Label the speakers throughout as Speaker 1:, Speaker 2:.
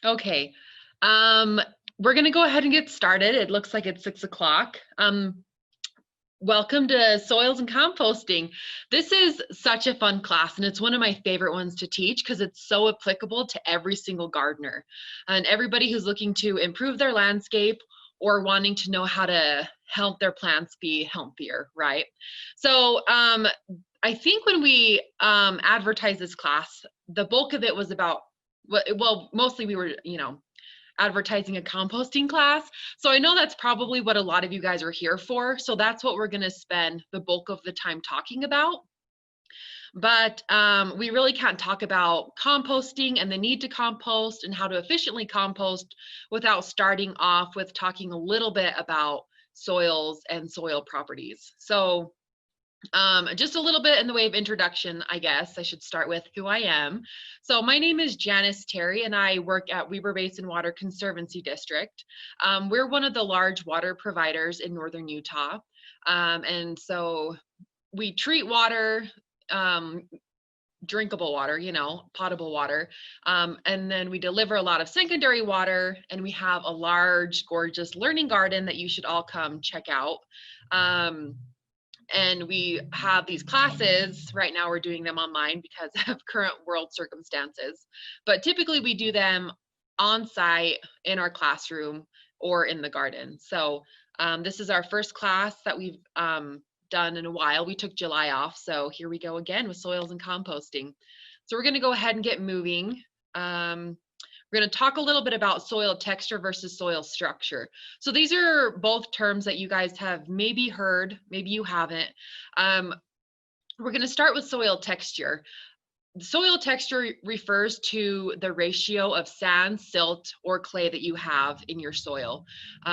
Speaker 1: Okay. Um, we're going to go ahead and get started. It looks like it's 6 o'clock. Welcome to Soils and Composting. This is such a fun class, and it's one of my favorite ones to teach because it's so applicable to every single gardener and everybody who's looking to improve their landscape or wanting to know how to help their plants be healthier, right? So I think when we advertised this class, the bulk of it was about, well, mostly we were, advertising a composting class. So I know that's probably what a lot of you guys are here for. So that's what we're going to spend the bulk of the time talking about. But we really can't talk about composting and the need to compost and how to efficiently compost without starting off with talking a little bit about soils and soil properties. So just a little bit in the way of introduction, I guess I should start with who I am. So my name is Janice Terry, and I work at Weber Basin Water Conservancy District. We're one of the large water providers in northern Utah. And so we treat water, drinkable water, potable water. And then we deliver a lot of secondary water, and we have a large, gorgeous learning garden that you should all come check out. And we have these classes. Right now we're doing them online because of current world circumstances, but typically we do them on site in our classroom or in the garden. So this is our first class that we've done in a while. We took July off, so here we go again with soils and composting. So we're going to go ahead and get moving. We're going to talk a little bit about soil texture versus soil structure. So these are both terms that you guys have maybe heard, maybe you haven't. We're going to start with soil texture. Soil texture refers to the ratio of sand, silt, or clay that you have in your soil.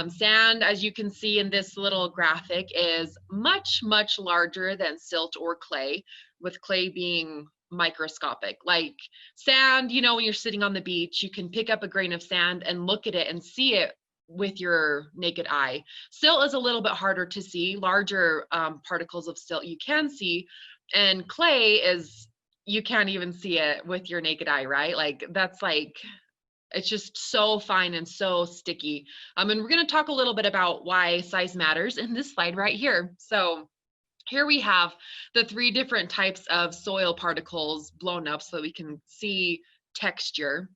Speaker 1: Sand, as you can see in this little graphic, is much, much larger than silt or clay, with clay being microscopic. Like sand, when you're sitting on the beach, you can pick up a grain of sand and look at it and see it with your naked eye. Silt is a little bit harder to see. Larger particles of silt you can see, and clay is, you can't even see it with your naked eye, right? Like it's just so fine and so sticky. And we're going to talk a little bit about why size matters in this slide right here. So here we have the 3 different types of soil particles blown up so that we can see texture.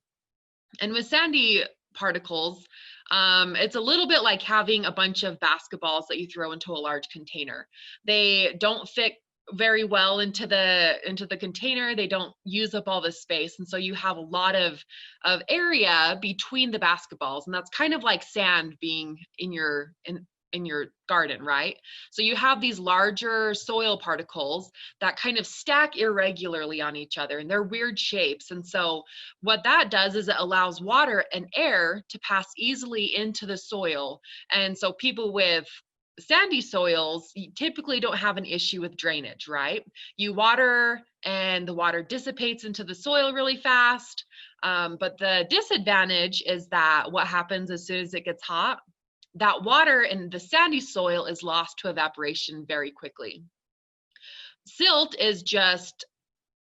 Speaker 1: And with sandy particles, it's a little bit like having a bunch of basketballs that you throw into a large container. They don't fit very well into the container. They don't use up all the space, and so you have a lot of area between the basketballs, and that's kind of like sand being in your garden, right? So you have these larger soil particles that kind of stack irregularly on each other, and they're weird shapes. And so what that does is it allows water and air to pass easily into the soil. And so people with sandy soils typically don't have an issue with drainage, right? You water and the water dissipates into the soil really fast. But the disadvantage is that what happens as soon as it gets hot, that water in the sandy soil is lost to evaporation very quickly. Silt is just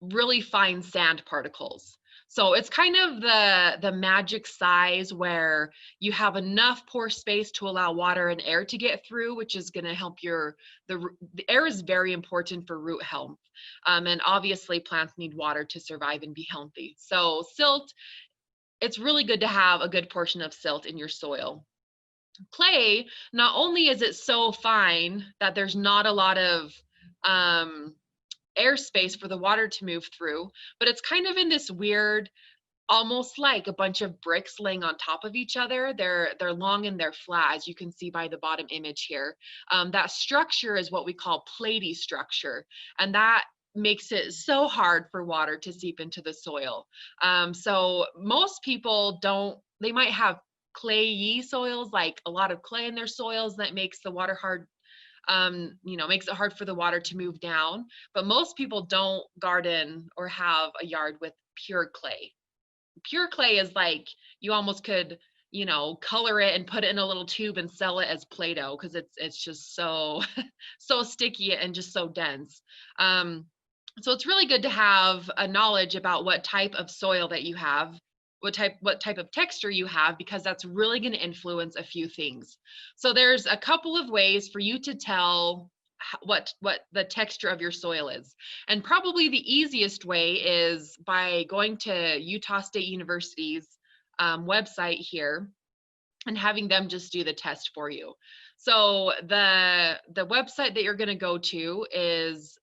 Speaker 1: really fine sand particles. So it's kind of the magic size where you have enough pore space to allow water and air to get through, which is going to help the air is very important for root health. And obviously plants need water to survive and be healthy. So silt, it's really good to have a good portion of silt in your soil. Clay, not only is it so fine that there's not a lot of airspace for the water to move through, but it's kind of in this weird, almost like a bunch of bricks laying on top of each other. They're long and they're flat, as you can see by the bottom image here. That structure is what we call platy structure, and that makes it so hard for water to seep into the soil. So most people they might have clayey soils, like a lot of clay in their soils, that makes the water hard, makes it hard for the water to move down. But most people don't garden or have a yard with pure clay. Pure clay is like, you almost could, color it and put it in a little tube and sell it as Play-Doh, because it's just so, so sticky and just so dense. So it's really good to have a knowledge about what type of soil that you have what type of texture you have, because that's really going to influence a few things. So there's a couple of ways for you to tell what the texture of your soil is. And probably the easiest way is by going to Utah State University's website here and having them just do the test for you. So the website that you're going to go to is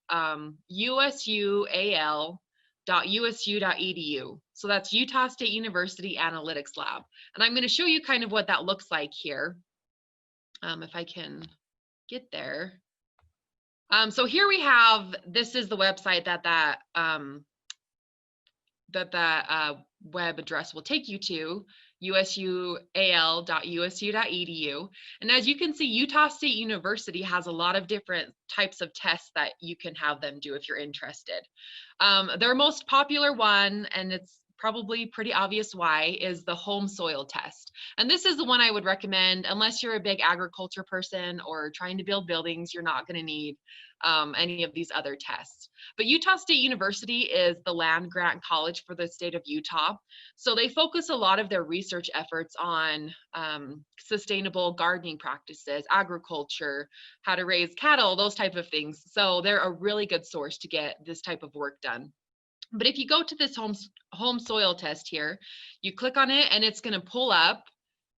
Speaker 1: usual.usu.edu. So that's Utah State University Analytics Lab. And I'm going to show you kind of what that looks like here, if I can get there. So here we have, this is the website that web address will take you to, usual.usu.edu. And as you can see, Utah State University has a lot of different types of tests that you can have them do if you're interested. Their most popular one, and it's probably pretty obvious why, is the home soil test. And this is the one I would recommend unless you're a big agriculture person or trying to build buildings. You're not going to need any of these other tests. But Utah State University is the land grant college for the state of Utah. So they focus a lot of their research efforts on sustainable gardening practices, agriculture, how to raise cattle, those type of things. So they're a really good source to get this type of work done. But if you go to this home soil test here, you click on it and it's going to pull up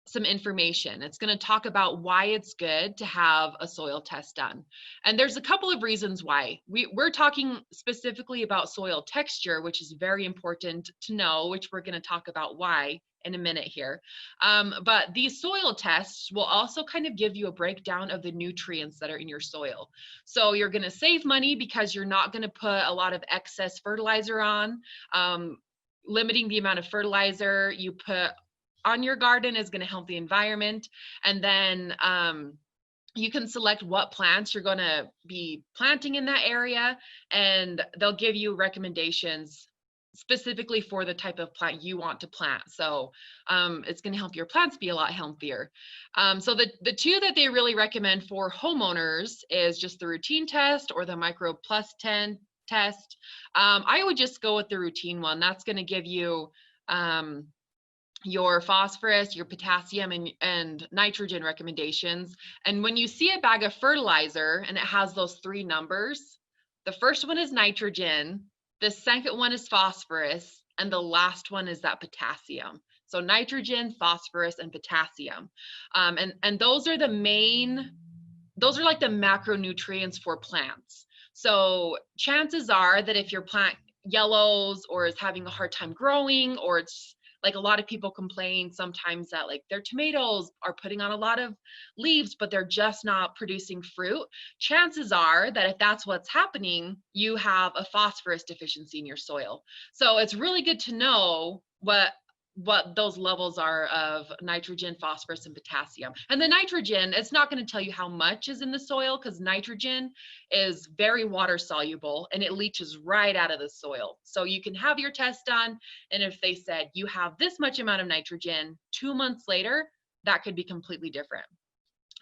Speaker 1: some information. It's going to talk about why it's good to have a soil test done. And there's a couple of reasons why. We're talking specifically about soil texture, which is very important to know, which we're going to talk about why in a minute here. But these soil tests will also kind of give you a breakdown of the nutrients that are in your soil. So you're going to save money because you're not going to put a lot of excess fertilizer on. Limiting the amount of fertilizer you put on your garden is going to help the environment. And then you can select what plants you're going to be planting in that area, and they'll give you recommendations specifically for the type of plant you want to plant. So it's going to help your plants be a lot healthier. So the two that they really recommend for homeowners is just the routine test or the Micro Plus 10 test. I would just go with the routine one. That's going to give you your phosphorus, your potassium, and nitrogen recommendations. And when you see a bag of fertilizer and it has those three numbers, the first one is nitrogen, the second one is phosphorus, and the last one is that potassium. So nitrogen, phosphorus, and potassium. And those are the main, those are like the macronutrients for plants. So chances are that if your plant yellows or is having a hard time growing, or it's like a lot of people complain sometimes that like their tomatoes are putting on a lot of leaves, but they're just not producing fruit. Chances are that if that's what's happening, you have a phosphorus deficiency in your soil. So it's really good to know what those levels are of nitrogen, phosphorus, and potassium. And the nitrogen, it's not going to tell you how much is in the soil, because nitrogen is very water soluble and it leaches right out of the soil. So you can have your test done, and if they said you have this much amount of nitrogen 2 months later, that could be completely different.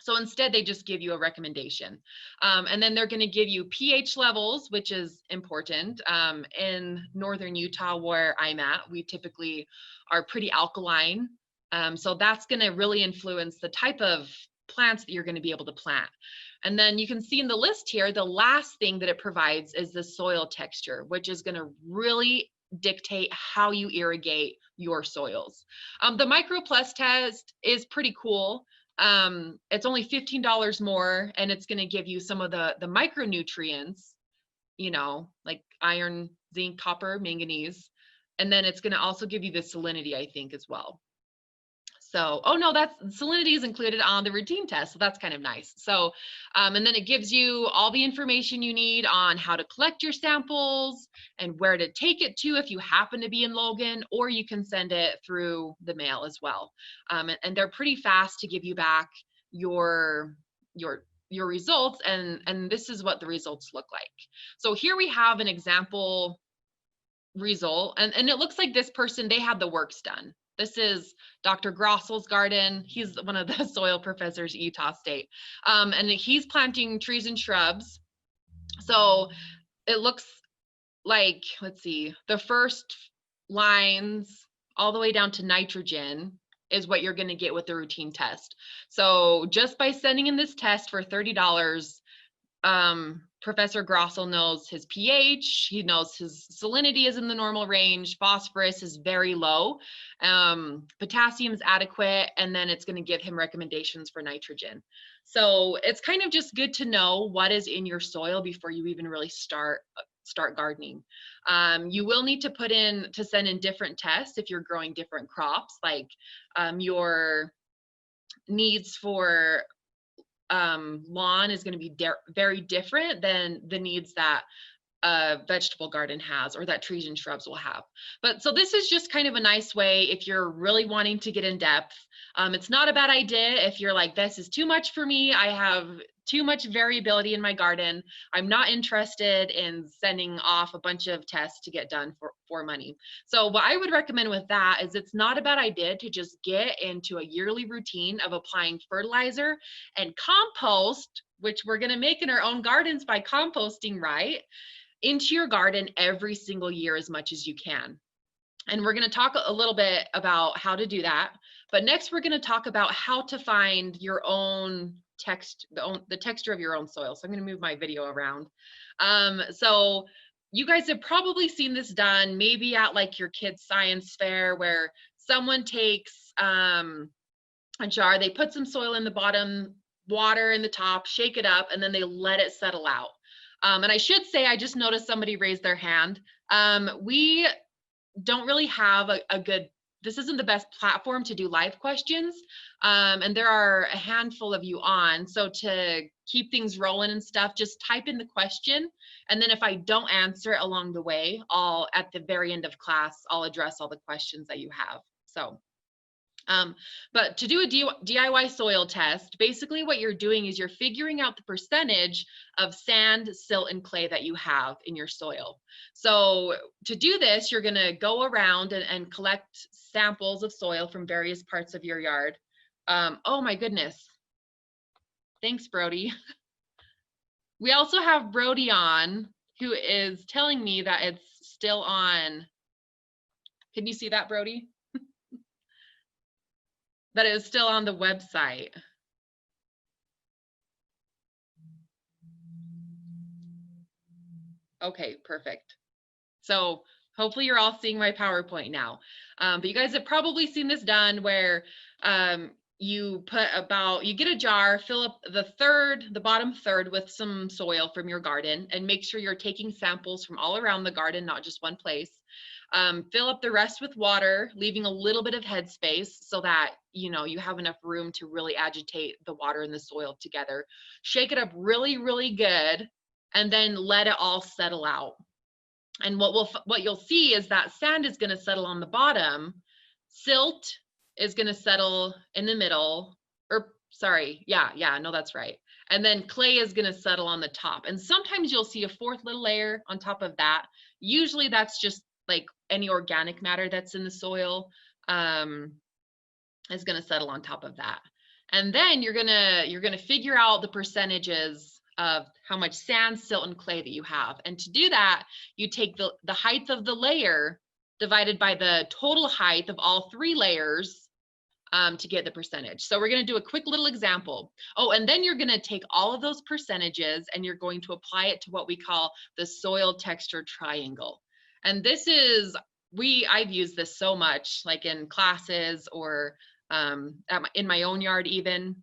Speaker 1: So instead, they just give you a recommendation. And then they're going to give you pH levels, which is important. In northern Utah, where I'm at, we typically are pretty alkaline. So that's going to really influence the type of plants that you're going to be able to plant. And then you can see in the list here, the last thing that it provides is the soil texture, which is going to really dictate how you irrigate your soils. The Micro Plus test is pretty cool. It's only $15 more, and it's going to give you some of the micronutrients, you know, like iron, zinc, copper, manganese, and then it's going to also give you the salinity, I think, as well. So, oh no, that's salinity is included on the routine test, so that's kind of nice. So, and then it gives you all the information you need on how to collect your samples and where to take it to if you happen to be in Logan, or you can send it through the mail as well. And they're pretty fast to give you back your results, and this is what the results look like. So here we have an example result, and it looks like this person, they had the works done. This is Dr. Grossel's garden. He's one of the soil professors at Utah State. And he's planting trees and shrubs. So it looks like, let's see, the first lines all the way down to nitrogen is what you're going to get with the routine test. So just by sending in this test for $30, Professor Grossel knows his pH, he knows his salinity is in the normal range, phosphorus is very low, potassium is adequate, and then it's going to give him recommendations for nitrogen. So it's kind of just good to know what is in your soil before you even really start gardening. You will need to send in different tests if you're growing different crops, like your needs for lawn is going to be very different than the needs that a vegetable garden has or that trees and shrubs will have. But so this is just kind of a nice way if you're really wanting to get in depth. It's not a bad idea if you're like, this is too much for me. I have too much variability in my garden. I'm not interested in sending off a bunch of tests to get done for money. So what I would recommend with that is it's not a bad idea to just get into a yearly routine of applying fertilizer and compost, which we're going to make in our own gardens by composting, right, into your garden every single year as much as you can. And we're going to talk a little bit about how to do that. But next, we're going to talk about how to find your own the texture of your own soil. So I'm going to move my video around. So you guys have probably seen this done maybe at like your kids' science fair where someone takes a jar, they put some soil in the bottom, water in the top, shake it up, and then they let it settle out. And I should say, I just noticed somebody raised their hand. We don't really have a good, this isn't the best platform to do live questions. And there are a handful of you on. So to keep things rolling and stuff, just type in the question. And then if I don't answer it along the way, at the very end of class, I'll address all the questions that you have. So. But to do a DIY soil test, basically what you're doing is you're figuring out the percentage of sand, silt, and clay that you have in your soil. So to do this, you're going to go around and collect samples of soil from various parts of your yard. Oh my goodness. Thanks, Brody. We also have Brody on, who is telling me that it's still on. Can you see that, Brody? That it was still on the website. Okay, perfect. So hopefully you're all seeing my PowerPoint now. But you guys have probably seen this done where you get a jar, fill up the bottom third with some soil from your garden, and make sure you're taking samples from all around the garden, not just one place. Fill up the rest with water, leaving a little bit of headspace so that you have enough room to really agitate the water and the soil together. Shake it up really, really good, and then let it all settle out. And what you'll see is that sand is going to settle on the bottom, silt is going to settle in the middle, or sorry, no, that's right. And then clay is going to settle on the top. And sometimes you'll see a fourth little layer on top of that. Usually that's just like any organic matter that's in the soil is going to settle on top of that. And then you're gonna figure out the percentages of how much sand, silt, and clay that you have. And to do that, you take the height of the layer divided by the total height of all three layers to get the percentage. So we're going to do a quick little example. Oh, and then you're going to take all of those percentages and you're going to apply it to what we call the soil texture triangle. And this is, I've used this so much, like in classes or in my own yard even.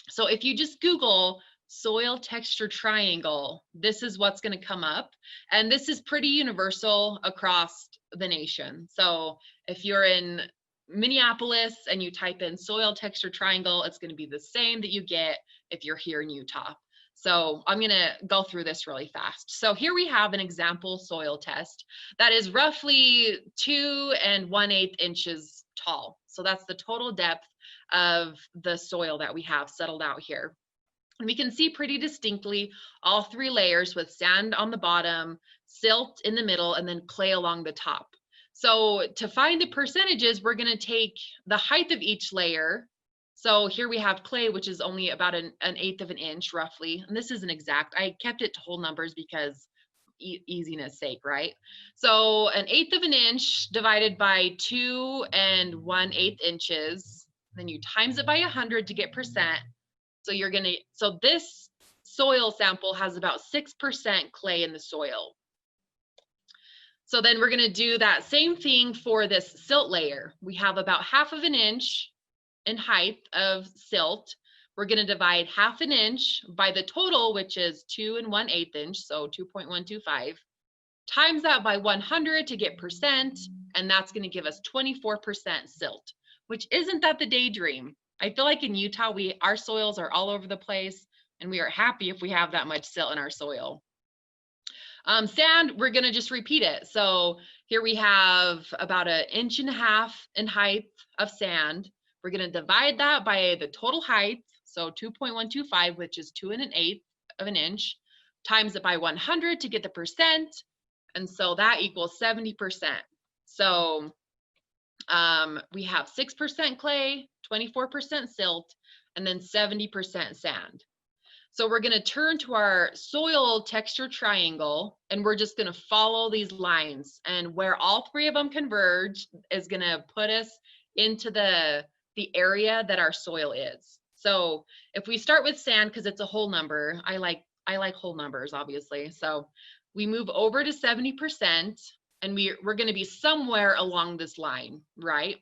Speaker 1: So if you just Google soil texture triangle, this is what's going to come up. And this is pretty universal across the nation. So if you're in Minneapolis and you type in soil texture triangle, it's going to be the same that you get if you're here in Utah. So I'm going to go through this really fast. So here we have an example soil test that is roughly 2 1/8 inches tall. So that's the total depth of the soil that we have settled out here. And we can see pretty distinctly all three layers with sand on the bottom, silt in the middle, and then clay along the top. So to find the percentages, we're going to take the height of each layer. So here we have clay, which is only about an 1/8 of an inch roughly. And this isn't exact. I kept it to whole numbers because easiness sake, right? So 1/8 of an inch divided by 2 1/8 inches, then you times it by 100 to get percent. So so this soil sample has about 6% clay in the soil. So then we're gonna do that same thing for this silt layer. We have about 1/2 of an inch in height of silt. We're gonna divide 1/2 an inch by the total, which is 2 1/8 inch, so 2.125, times that by 100 to get percent, and that's gonna give us 24% silt, which isn't that the daydream? I feel like in Utah, our soils are all over the place, and we are happy if we have that much silt in our soil. Sand, we're gonna just repeat it. So here we have about 1.5 inches in height of sand. We're gonna divide that by the total height, so 2.125, which is 2 1/8 of an inch, times it by 100 to get the percent, and so that equals 70%. So we have 6% clay, 24% silt, and then 70% sand. So we're going to turn to our soil texture triangle, and we're just going to follow these lines, and where all 3 of them converge is going to put us into the area that our soil is. So if we start with sand, because it's a whole number, I like whole numbers, obviously. So we move over to 70%, and we're going to be somewhere along this line, right?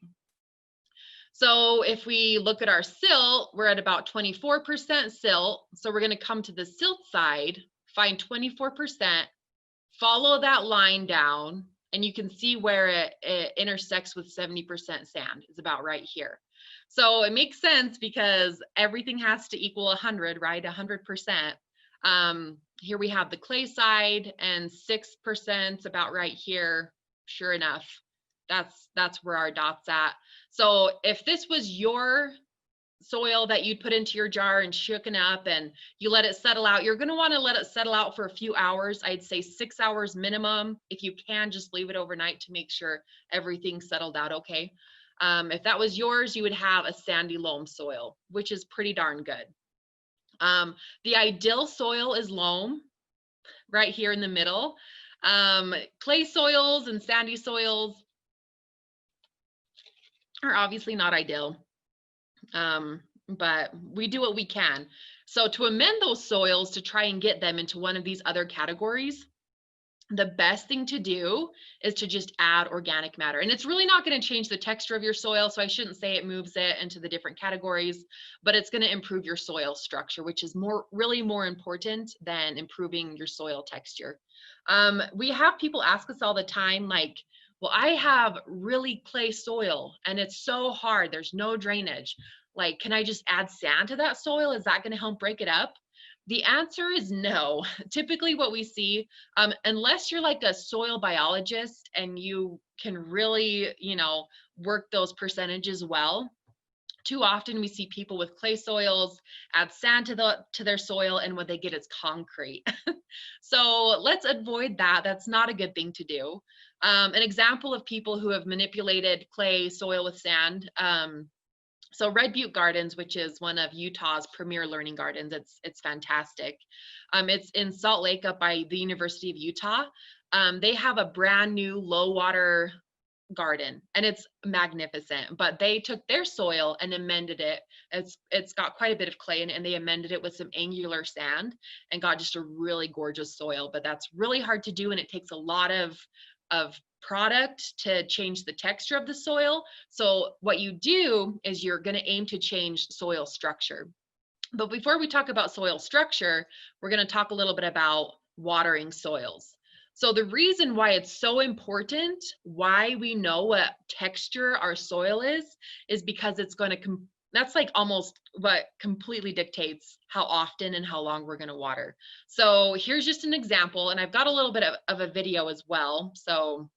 Speaker 1: So if we look at our silt, we're at about 24% silt. So we're going to come to the silt side, find 24%, follow that line down, and you can see where it intersects with 70% sand. It's about right here. So it makes sense because everything has to equal 100, right? 100%. Here we have the clay side, and 6% about right here. Sure enough, that's where our dot's at. So if this was your soil that you'd put into your jar and shooken up and you let it settle out, you're going to want to let it settle out for a few hours. I'd say 6 hours minimum. If you can, just leave it overnight to make sure everything settled out okay. If that was yours, you would have a sandy loam soil, which is pretty darn good. The ideal soil is loam, right here in the middle. Clay soils and sandy soils are obviously not ideal, but we do what we can. So to amend those soils to try and get them into one of these other categories, the best thing to do is to just add organic matter. And it's really not going to change the texture of your soil, so I shouldn't say it moves it into the different categories, but it's going to improve your soil structure, which is really more important than improving your soil texture. We have people ask us all the time, like, well, I have really clay soil and it's so hard, there's no drainage. Like, can I just add sand to that soil? Is that going to help break it up? The answer is no. Typically what we see, unless you're like a soil biologist and you can really, work those percentages well, too often we see people with clay soils add sand to their soil, and what they get is concrete. So let's avoid that. That's not a good thing to do. An example of people who have manipulated clay soil with sand. So Red Butte Gardens, which is one of Utah's premier learning gardens, it's fantastic. It's in Salt Lake up by the University of Utah. They have a brand new low water garden, and it's magnificent, but they took their soil and amended it. It's got quite a bit of clay in it, and they amended it with some angular sand and got just a really gorgeous soil. But that's really hard to do, and it takes a lot of product to change the texture of the soil. So what you do is you're going to aim to change soil structure. But before we talk about soil structure, we're going to talk a little bit about watering soils. So the reason why it's so important, why we know what texture our soil is because it's going to that's like almost what completely dictates how often and how long we're going to water. So here's just an example, and I've got a little bit of a video as well. So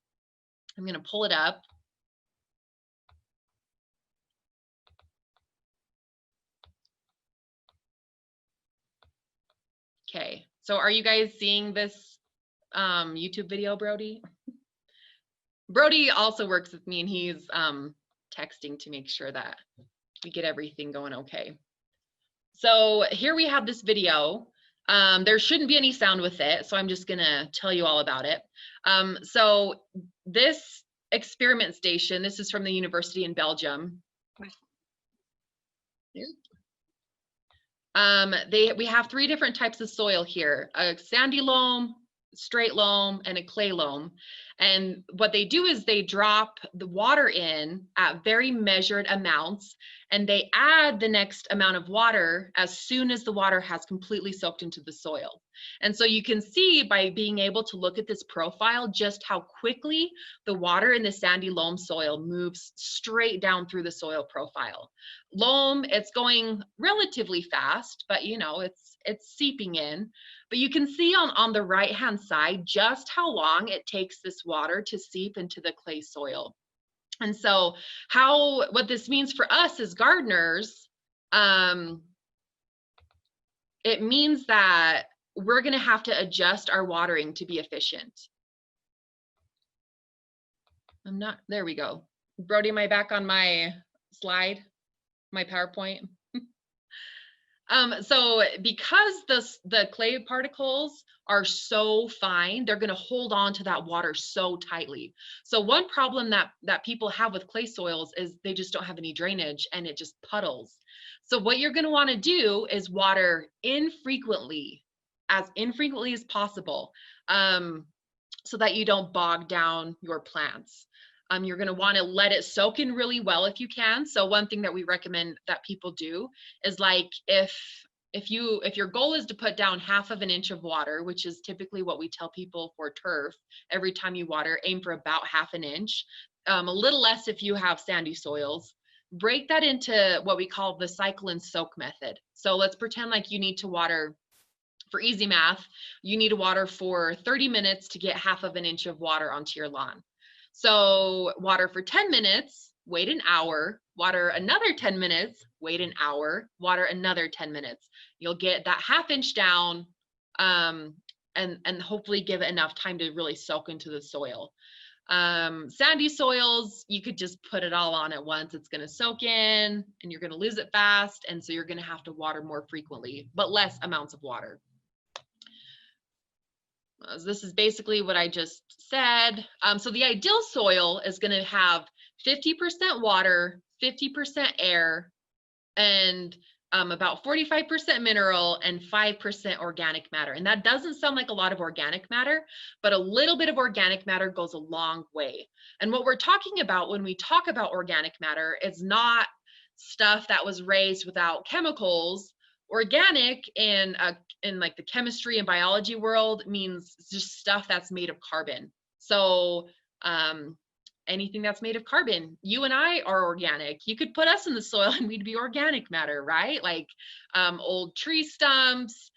Speaker 1: I'm going to pull it up. Okay, so are you guys seeing this YouTube video, Brody? Brody also works with me, and he's texting to make sure that we get everything going okay. So here we have this video. There shouldn't be any sound with it, so I'm just gonna tell you all about it. So this experiment station, this is from the university in Belgium. We have 3 different types of soil here: a sandy loam, straight loam, and a clay loam. And what they do is they drop the water in at very measured amounts, and they add the next amount of water as soon as the water has completely soaked into the soil. And so you can see by being able to look at this profile just how quickly the water in the sandy loam soil moves straight down through the soil profile. Loam, it's going relatively fast, but you know, it's seeping in. But you can see on the right hand side just how long it takes this water to seep into the clay soil. And so what this means for us as gardeners, it means that we're going to have to adjust our watering to be efficient. There we go. Brody, am I back on my slide, my PowerPoint? So because the clay particles are so fine, they're going to hold on to that water so tightly. So one problem that people have with clay soils is they just don't have any drainage and it just puddles. So what you're going to want to do is water infrequently as possible, so that you don't bog down your plants. You're going to want to let it soak in really well if you can. So one thing that we recommend that people do is, like, if your goal is to put down 1/2 inch of water, which is typically what we tell people for turf, every time you water, aim for about 1/2 inch, a little less if you have sandy soils. Break that into what we call the cycle and soak method. So let's pretend like you need to water, for easy math, you need to water for 30 minutes to get 1/2 inch of water onto your lawn. So water for 10 minutes, wait an hour, water another 10 minutes, wait an hour, water another 10 minutes. You'll get that 1/2 inch down, and hopefully give it enough time to really soak into the soil. Sandy soils, you could just put it all on at once. It's going to soak in and you're going to lose it fast. And so you're going to have to water more frequently, but less amounts of water. This is basically what I just said. So the ideal soil is going to have 50% water, 50% air, and about 45% mineral and 5% organic matter. And that doesn't sound like a lot of organic matter, but a little bit of organic matter goes a long way. And what we're talking about when we talk about organic matter is not stuff that was raised without chemicals. Organic in like the chemistry and biology world means just stuff that's made of carbon. So anything that's made of carbon, you and I are organic. You could put us in the soil and we'd be organic matter, right? Like old tree stumps,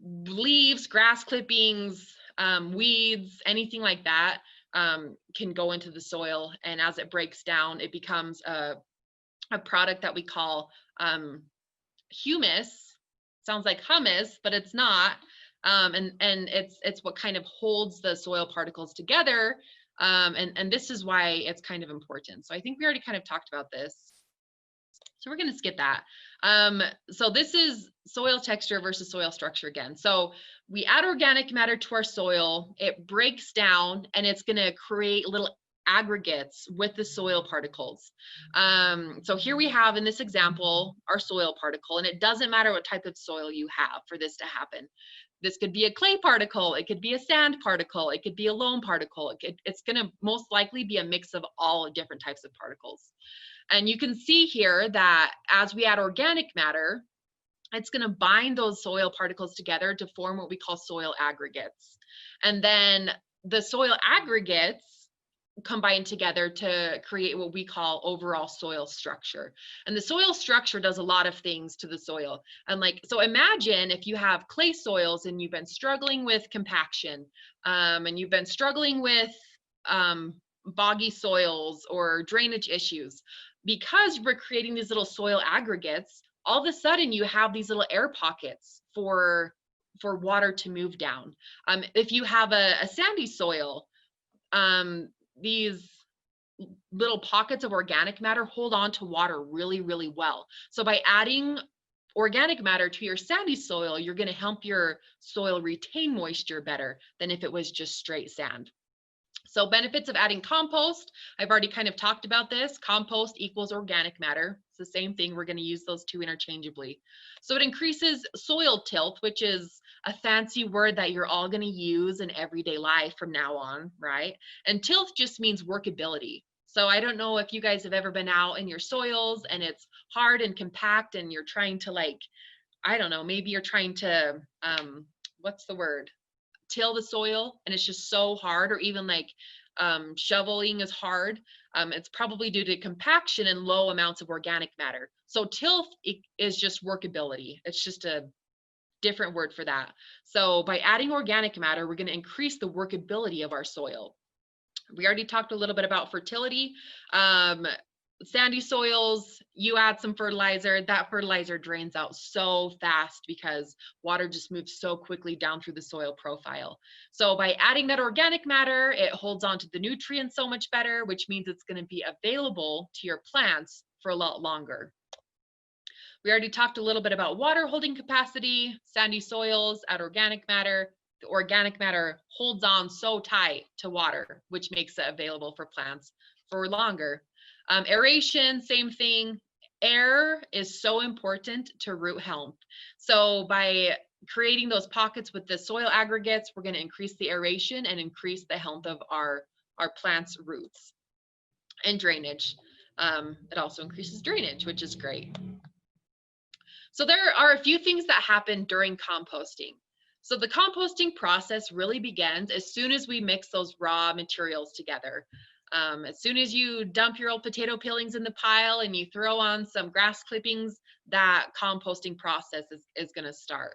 Speaker 1: leaves, grass clippings, weeds, anything like that can go into the soil. And as it breaks down, it becomes a product that we call humus. Sounds like hummus, but it's not. And it's what kind of holds the soil particles together. And this is why it's kind of important. So I think we already kind of talked about this. So we're going to skip that. So this is soil texture versus soil structure again. So we add organic matter to our soil, it breaks down, and it's going to create little aggregates with the soil particles. So here we have in this example our soil particle, and it doesn't matter what type of soil you have for this to happen. This could be a clay particle, it could be a sand particle, it could be a loam particle. It's going to most likely be a mix of all different types of particles. And you can see here that as we add organic matter, it's going to bind those soil particles together to form what we call soil aggregates. And then the soil aggregates combine together to create what we call overall soil structure. And the soil structure does a lot of things to the soil. And so imagine if you have clay soils and you've been struggling with compaction, and you've been struggling with boggy soils or drainage issues. Because we're creating these little soil aggregates, all of a sudden you have these little air pockets for water to move down. If you have a sandy soil, these little pockets of organic matter hold on to water really, really well. So by adding organic matter to your sandy soil, you're going to help your soil retain moisture better than if it was just straight sand. So benefits of adding compost, I've already kind of talked about this. Compost equals organic matter. It's the same thing. We're going to use those two interchangeably. So it increases soil tilth, which is a fancy word that you're all going to use in everyday life from now on, right? And tilth just means workability. So I don't know if you guys have ever been out in your soils and it's hard and compact and you're trying to like, I don't know, maybe you're trying to, what's the word? Till the soil and it's just so hard, or even like shoveling is hard. It's probably due to compaction and low amounts of organic matter. So tilth is just workability. It's just a different word for that. So by adding organic matter, we're going to increase the workability of our soil. We already talked a little bit about fertility. Sandy soils, you add some fertilizer, that fertilizer drains out so fast because water just moves so quickly down through the soil profile. So by adding that organic matter, it holds on to the nutrients so much better, which means it's going to be available to your plants for a lot longer. We already talked a little bit about water holding capacity. Sandy soils add organic matter. The organic matter holds on so tight to water, which makes it available for plants for longer. Aeration, same thing. Air is so important to root health. So by creating those pockets with the soil aggregates, we're going to increase the aeration and increase the health of our plants' roots. And drainage. It also increases drainage, which is great. So there are a few things that happen during composting. So the composting process really begins as soon as we mix those raw materials together. As soon as you dump your old potato peelings in the pile and you throw on some grass clippings, that composting process is going to start.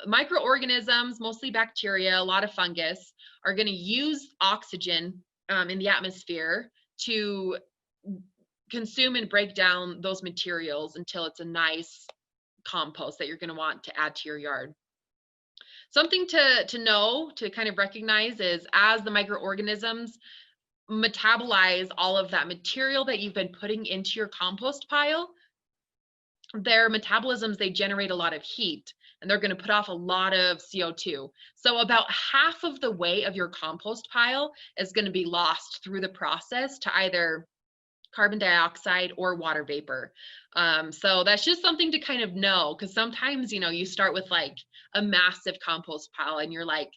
Speaker 1: Microorganisms, mostly bacteria, a lot of fungus, are going to use oxygen in the atmosphere to consume and break down those materials until it's a nice compost that you're going to want to add to your yard. Something to know, to kind of recognize, is as the microorganisms metabolize all of that material that you've been putting into your compost pile, their metabolisms, they generate a lot of heat and they're going to put off a lot of CO2. So about half of the weight of your compost pile is going to be lost through the process to either carbon dioxide or water vapor. So that's just something to kind of know, because sometimes, you know, you start with like a massive compost pile and you're like,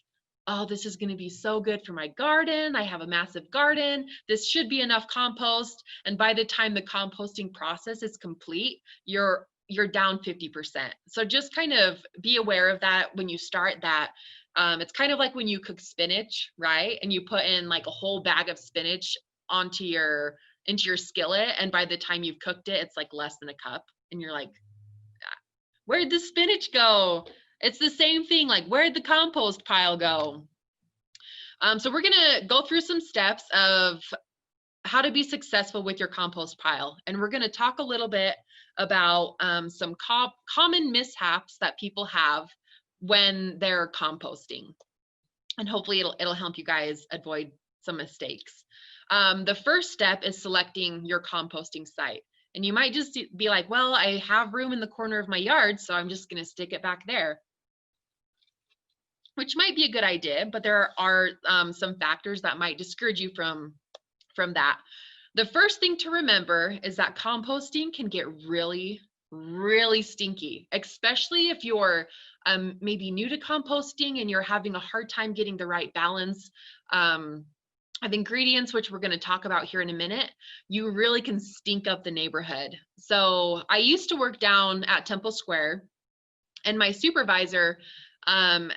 Speaker 1: oh, this is going to be so good for my garden. I have a massive garden. This should be enough compost. And by the time the composting process is complete, you're down 50%. So just kind of be aware of that when you start that. It's kind of like when you cook spinach, right? And you put in like a whole bag of spinach into your skillet, and by the time you've cooked it, it's like less than a cup, and you're like, where'd the spinach go? It's the same thing, like, where'd the compost pile go? So we're gonna go through some steps of how to be successful with your compost pile, and we're gonna talk a little bit about some common mishaps that people have when they're composting, and hopefully it'll help you guys avoid some mistakes. The first step is selecting your composting site. And you might just be like, well, I have room in the corner of my yard, so I'm just going to stick it back there, which might be a good idea, but there are some factors that might discourage you from that. The first thing to remember is that composting can get really, really stinky, especially if you're maybe new to composting and you're having a hard time getting the right balance of ingredients, which we're going to talk about here in a minute. You really can stink up the neighborhood. So I used to work down at Temple Square, and my supervisor, in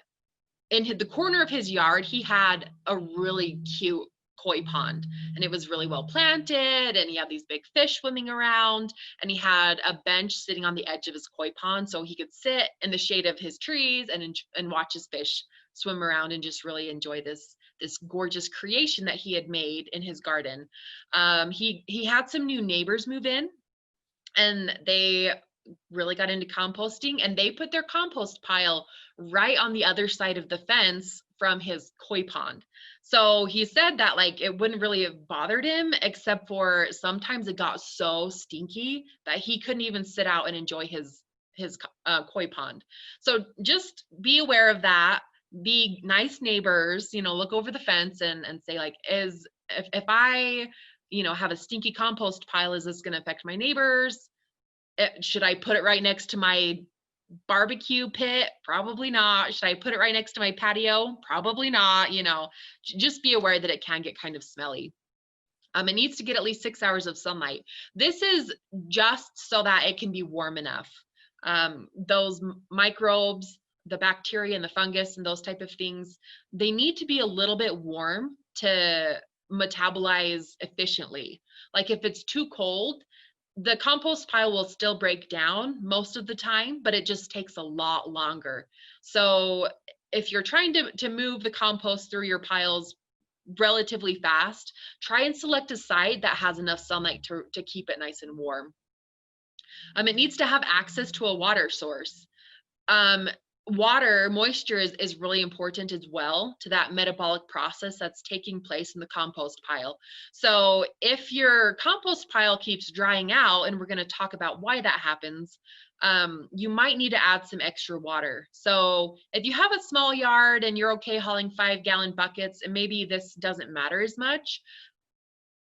Speaker 1: the corner of his yard, he had a really cute koi pond, and it was really well planted, and he had these big fish swimming around, and he had a bench sitting on the edge of his koi pond so he could sit in the shade of his trees and watch his fish swim around and just really enjoy this gorgeous creation that he had made in his garden. He had some new neighbors move in, and they really got into composting, and they put their compost pile right on the other side of the fence from his koi pond. So he said that like it wouldn't really have bothered him, except for sometimes it got so stinky that he couldn't even sit out and enjoy his koi pond. So just be aware of that. Be nice neighbors, look over the fence and say like, if I, have a stinky compost pile, is this going to affect my neighbors? Should I put it right next to my barbecue pit? Probably not. Should I put it right next to my patio? Probably not. Just be aware that it can get kind of smelly. It needs to get at least 6 hours of sunlight. This is just so that it can be warm enough. Those microbes, the bacteria and the fungus and those type of things, they need to be a little bit warm to metabolize efficiently. Like if it's too cold, the compost pile will still break down most of the time, but it just takes a lot longer. So if you're trying to move the compost through your piles relatively fast, try and select a site that has enough sunlight to keep it nice and warm. It needs to have access to a water source. Moisture is really important as well to that metabolic process that's taking place in the compost pile. So if your compost pile keeps drying out, and we're going to talk about why that happens, you might need to add some extra water. So if you have a small yard and you're okay hauling 5-gallon buckets, and maybe this doesn't matter as much,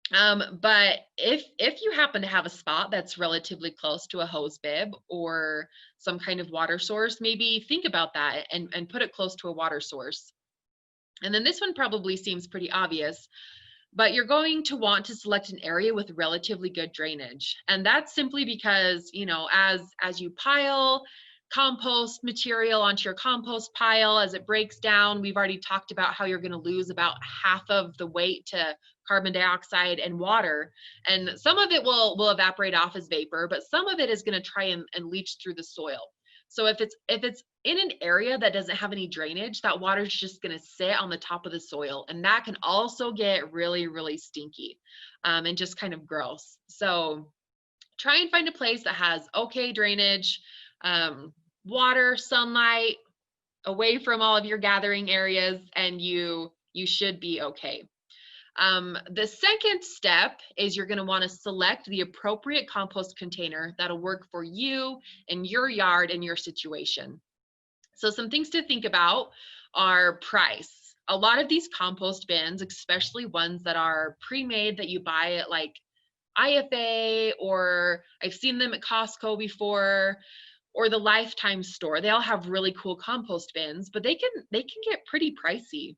Speaker 1: but if you happen to have a spot that's relatively close to a hose bib or some kind of water source, maybe think about that and put it close to a water source. And then this one probably seems pretty obvious, but you're going to want to select an area with relatively good drainage. And that's simply because, as you pile compost material onto your compost pile, as it breaks down, we've already talked about how you're going to lose about half of the weight to carbon dioxide and water. And some of it will evaporate off as vapor, but some of it is going to try and leach through the soil. So if it's in an area that doesn't have any drainage, that water is just going to sit on the top of the soil, and that can also get really, really stinky and just kind of gross. So try and find a place that has okay drainage, water, sunlight, away from all of your gathering areas, and you should be okay. The second step is you're going to want to select the appropriate compost container that'll work for you and your yard and your situation. So some things to think about are price. A lot of these compost bins, especially ones that are pre-made that you buy at like IFA, or I've seen them at Costco before, or the Lifetime store, they all have really cool compost bins, but they can get pretty pricey.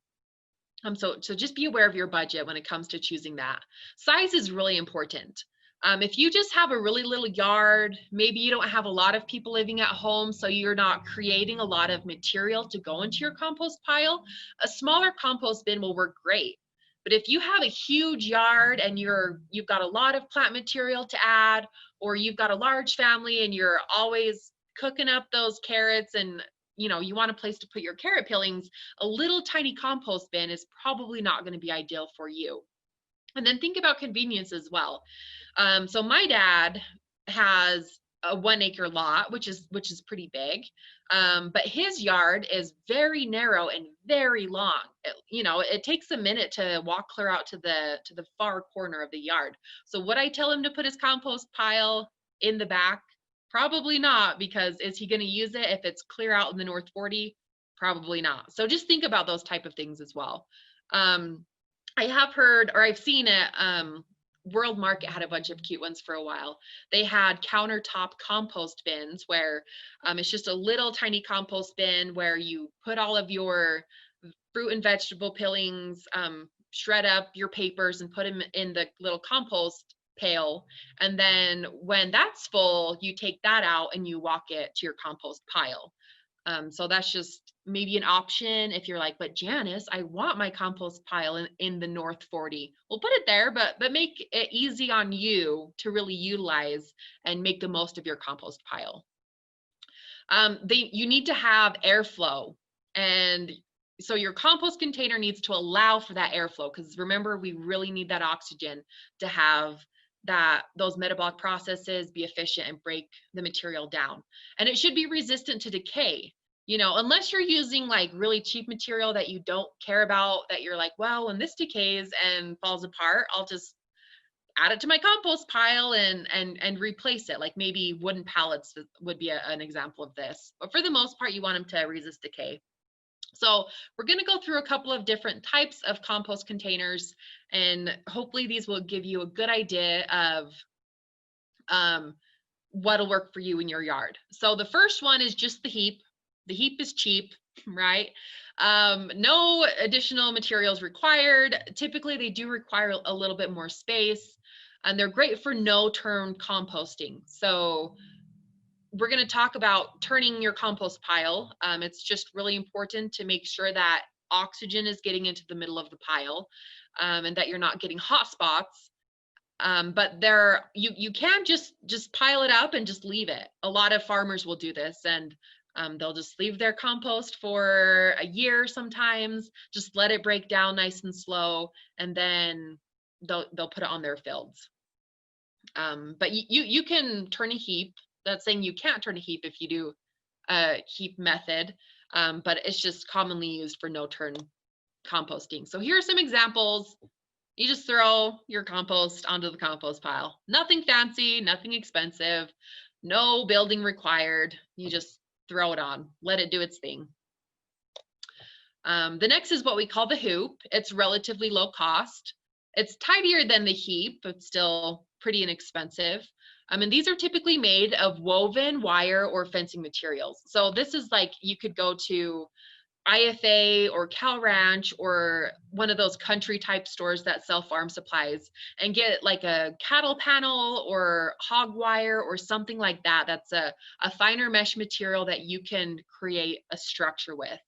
Speaker 1: So just be aware of your budget when it comes to choosing that. Size is really important. If you just have a really little yard, maybe you don't have a lot of people living at home, so you're not creating a lot of material to go into your compost pile, a smaller compost bin will work great. But if you have a huge yard and you've got a lot of plant material to add, or you've got a large family and you're always cooking up those carrots and you want a place to put your carrot peelings, a little tiny compost bin is probably not going to be ideal for you. And then think about convenience as well. So my dad has a 1-acre lot, which is pretty big. But his yard is very narrow and very long. It takes a minute to walk clear out to the far corner of the yard. So would I tell him to put his compost pile in the back? Probably not, because is he going to use it if it's clear out in the North 40? Probably not. So just think about those type of things as well. I have heard, or I've seen it, World Market had a bunch of cute ones for a while. They had countertop compost bins where it's just a little tiny compost bin where you put all of your fruit and vegetable peelings, shred up your papers and put them in the little compost pail. And then when that's full, you take that out and you walk it to your compost pile. So that's just maybe an option if you're like, but Janice, I want my compost pile in the North 40. Well, put it there, but make it easy on you to really utilize and make the most of your compost pile. You need to have airflow, and so your compost container needs to allow for that airflow, because remember, we really need that oxygen to have those metabolic processes be efficient and break the material down. And it should be resistant to decay. Unless you're using like really cheap material that you don't care about, that you're like, well, when this decays and falls apart, add it to my compost pile and replace it. Like maybe wooden pallets would be an example of this. But for the most part, you want them to resist decay. So we're going to go through a couple of different types of compost containers, and hopefully these will give you a good idea of what'll work for you in your yard. So the first one is just the Heap. The Heap is cheap, right? No additional materials required. Typically, they do require a little bit more space, and they're great for no-turn composting. So we're going to talk about turning your compost pile. It's just really important to make sure that oxygen is getting into the middle of the pile, and that you're not getting hot spots. But you can just pile it up and just leave it. A lot of farmers will do this, and they'll just leave their compost for a year sometimes, just let it break down nice and slow, and then they'll put it on their fields. But you can turn a heap. That's saying you can't turn a heap if you do a heap method, but it's just commonly used for no-turn composting. So here are some examples. You just throw your compost onto the compost pile. Nothing fancy, nothing expensive, no building required. You just throw it on, let it do its thing. The next is what we call the Hoop. It's relatively low cost. It's tidier than the Heap, but still pretty inexpensive. And these are typically made of woven wire or fencing materials. So this is like, you could go to IFA or Cal Ranch or one of those country type stores that sell farm supplies and get like a cattle panel or hog wire or something like that. That's a finer mesh material that you can create a structure with.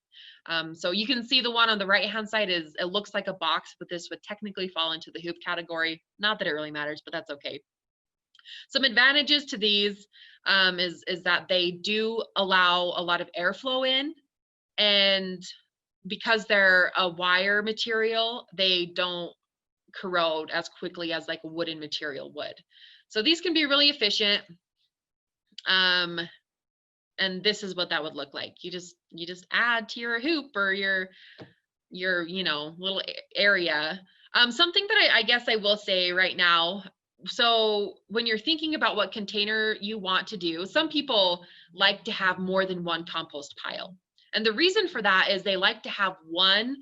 Speaker 1: So you can see the one on the right hand side it looks like a box, but this would technically fall into the Hoop category. Not that it really matters, but that's okay. Some advantages to these is that they do allow a lot of airflow in, and because they're a wire material, they don't corrode as quickly as like a wooden material would. So these can be really efficient. And this is what that would look like. You just add to your hoop or your little area. Something that I guess I will say right now. So when you're thinking about what container you want to do, some people like to have more than one compost pile. And the reason for that is they like to have one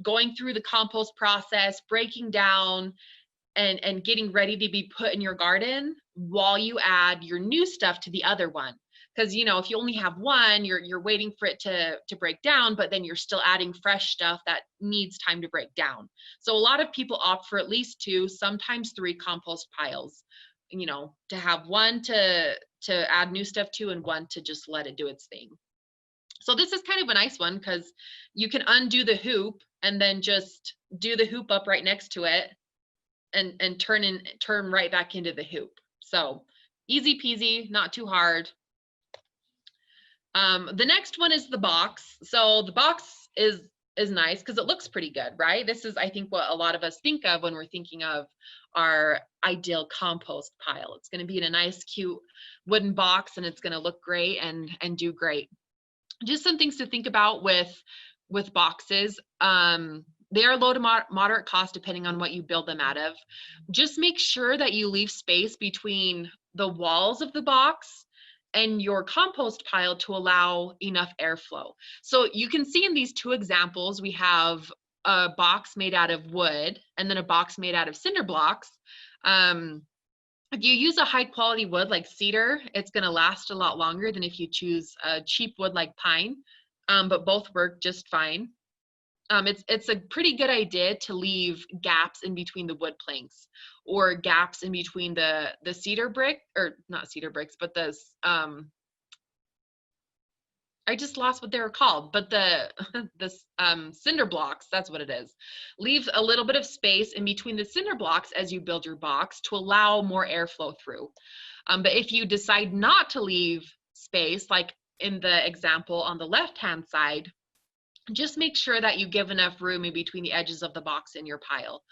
Speaker 1: going through the compost process, breaking down and getting ready to be put in your garden while you add your new stuff to the other one. Because if you only have one, you're waiting for it to break down, but then you're still adding fresh stuff that needs time to break down. So a lot of people opt for at least 2, sometimes 3 compost piles, to have one to add new stuff to and one to just let it do its thing. So this is kind of a nice one because you can undo the hoop and then just do the hoop up right next to it and turn right back into the hoop. So easy peasy, not too hard. The next one is the box. So the box is nice because it looks pretty good, right? This is, I think, what a lot of us think of when we're thinking of our ideal compost pile. It's going to be in a nice, cute wooden box, and it's going to look great and do great. Just some things to think about with boxes. They are low to moderate cost depending on what you build them out of. Just make sure that you leave space between the walls of the box and your compost pile to allow enough airflow. So you can see in these 2 examples, we have a box made out of wood and then a box made out of cinder blocks. If you use a high quality wood like cedar, it's going to last a lot longer than if you choose a cheap wood like pine, but both work just fine. It's a pretty good idea to leave gaps in between the wood planks or gaps in between the cedar brick, or not cedar bricks, but the I just lost what they were called, but the cinder blocks, that's what it is. Leave a little bit of space in between the cinder blocks as you build your box to allow more airflow through. But if you decide not to leave space, like in the example on the left-hand side, just make sure that you give enough room in between the edges of the box in your pile.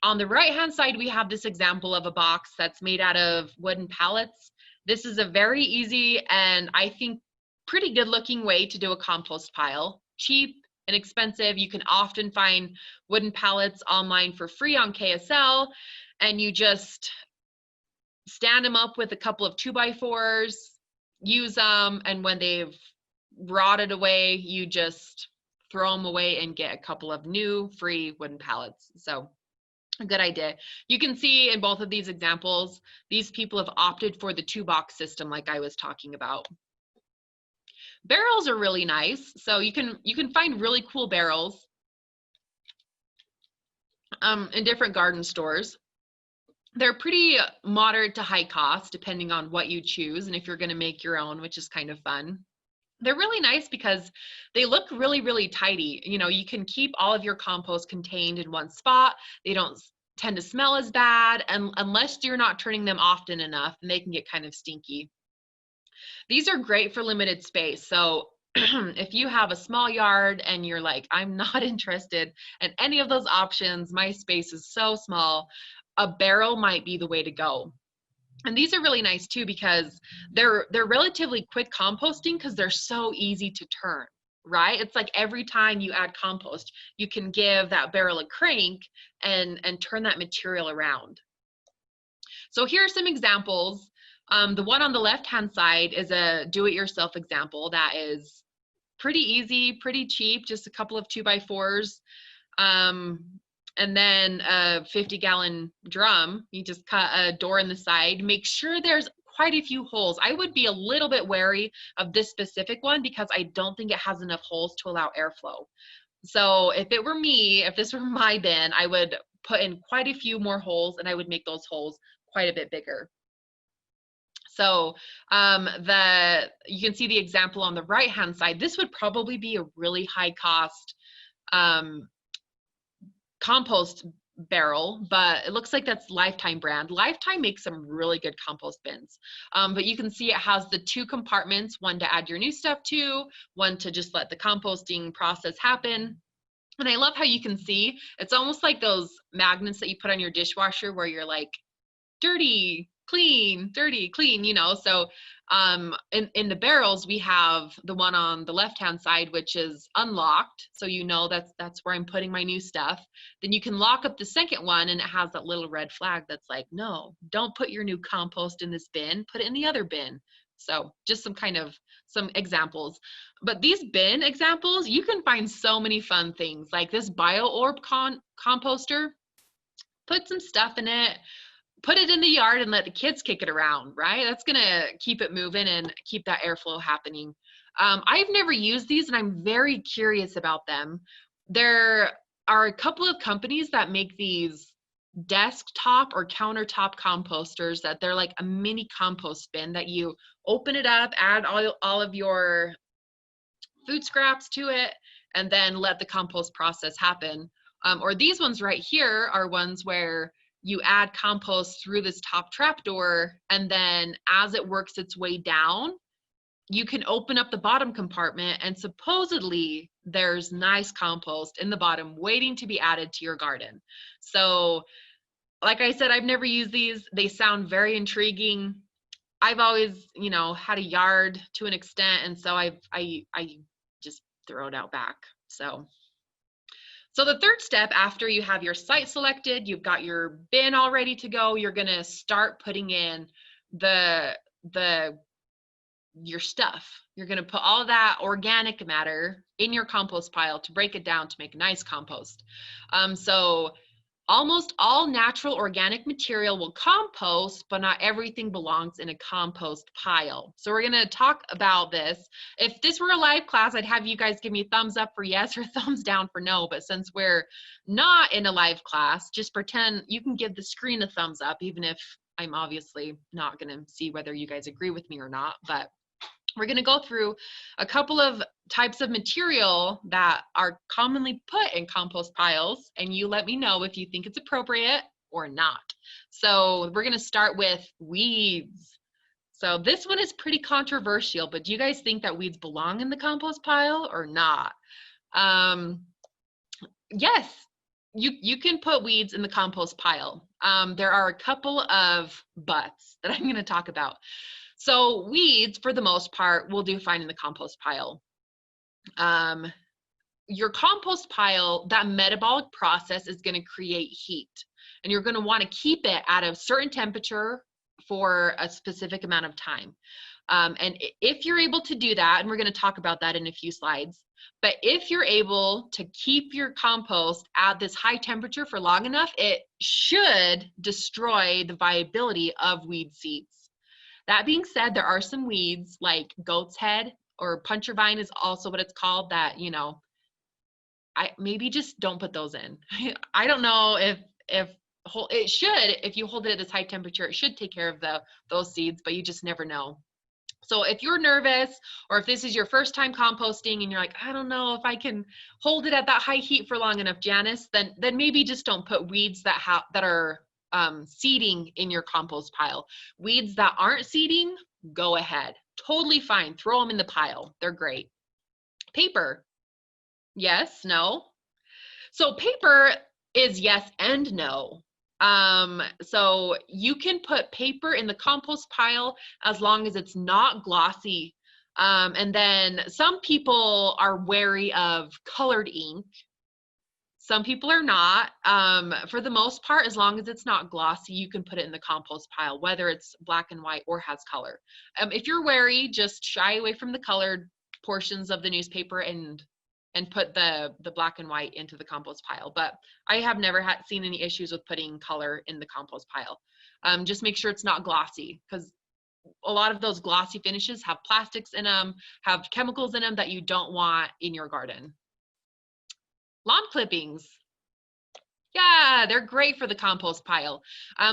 Speaker 1: On the right-hand side, we have this example of a box that's made out of wooden pallets. This is a very easy and I think pretty good looking way to do a compost pile. Cheap, inexpensive. You can often find wooden pallets online for free on KSL. and you just stand them up with a couple of 2x4s, use them, and when they've rotted away, you just throw them away and get a couple of new free wooden pallets. So a good idea. You can see in both of these examples, these people have opted for the 2-box system like I was talking about. Barrels are really nice. So you can find really cool barrels in different garden stores. They're pretty moderate to high cost depending on what you choose and if you're going to make your own, which is kind of fun. They're really nice because they look really, really tidy. You know, you can keep all of your compost contained in one spot. They don't tend to smell as bad, and unless you're not turning them often enough, and they can get kind of stinky. These are great for limited space. So if you have a small yard and you're like, I'm not interested in any of those options, my space is so small, a barrel might be the way to go. And these are really nice too because they're relatively quick composting because they're so easy to turn, right? It's like every time you add compost, you can give that barrel a crank and turn that material around. So here are some examples. The one on the left-hand side is a do-it-yourself example that is pretty easy, pretty cheap, just a couple of 2x4s. And then a 50-gallon drum. You just cut a door in the side. Make sure there's quite a few holes. I would be a little bit wary of this specific one because I don't think it has enough holes to allow airflow. So if it were me, if this were my bin, I would put in quite a few more holes and I would make those holes quite a bit bigger. So you can see the example on the right-hand side. This would probably be a really high cost compost barrel, but it looks like that's Lifetime brand. Lifetime makes some really good compost bins. But you can see it has the 2 compartments, one to add your new stuff to, one to just let the composting process happen. And I love how you can see, it's almost like those magnets that you put on your dishwasher where you're like, dirty, clean, dirty, clean, you know. So in the barrels, we have the one on the left-hand side, which is unlocked. So you know that's where I'm putting my new stuff. Then you can lock up the second one and it has that little red flag that's like, no, don't put your new compost in this bin, put it in the other bin. So just some examples. But these bin examples, you can find so many fun things like this BioOrb composter. Put some stuff in it, put it in the yard and let the kids kick it around, right? That's gonna keep it moving and keep that airflow happening. I've never used these and I'm very curious about them. There are a couple of companies that make these desktop or countertop composters that they're like a mini compost bin that you open it up, add all of your food scraps to it, and then let the compost process happen. Or these ones right here are ones where you add compost through this top trapdoor, and then as it works its way down, you can open up the bottom compartment and supposedly there's nice compost in the bottom waiting to be added to your garden. So like I said, I've never used these. They sound very intriguing. I've always, you know, had a yard to an extent, and so I just throw it out back. So the third step after you have your site selected, you've got your bin all ready to go, you're gonna start putting in your stuff. You're gonna put all of that organic matter in your compost pile to break it down to make nice compost. So almost all natural organic material will compost, but not everything belongs in a compost pile. So we're gonna talk about this. If this were a live class, I'd have you guys give me a thumbs up for yes or thumbs down for no, but since we're not in a live class, just pretend you can give the screen a thumbs up, even if I'm obviously not gonna see whether you guys agree with me or not, but we're going to go through a couple of types of material that are commonly put in compost piles, and you let me know if you think it's appropriate or not. So we're going to start with weeds. So this one is pretty controversial, but do you guys think that weeds belong in the compost pile or not? Yes, you can put weeds in the compost pile. There are a couple of buts that I'm going to talk about. So weeds, for the most part, will do fine in the compost pile. Your compost pile, that metabolic process is going to create heat. and you're going to want to keep it at a certain temperature for a specific amount of time. And if you're able to do that, and we're going to talk about that in a few slides, but if you're able to keep your compost at this high temperature for long enough, it should destroy the viability of weed seeds. That being said, there are some weeds like goat's head or puncher vine is also what it's called that, you know, I maybe just don't put those in. I don't know if it should, if you hold it at this high temperature, it should take care of those seeds, but you just never know. So if you're nervous, or if this is your first time composting and you're like, I don't know if I can hold it at that high heat for long enough, Janice, then maybe just don't put weeds that are seeding in your compost pile. Weeds that aren't seeding, go ahead. Totally fine. Throw them in the pile. They're great. Paper. Yes, no. So paper is yes and no. So you can put paper in the compost pile as long as it's not glossy. And then some people are wary of colored ink. Some people are not. For the most part, as long as it's not glossy, you can put it in the compost pile, whether it's black and white or has color. If you're wary, just shy away from the colored portions of the newspaper and put the black and white into the compost pile. But I have never seen any issues with putting color in the compost pile. Just make sure it's not glossy, because a lot of those glossy finishes have plastics in them, have chemicals in them that you don't want in your garden. Lawn clippings. Yeah, they're great for the compost pile.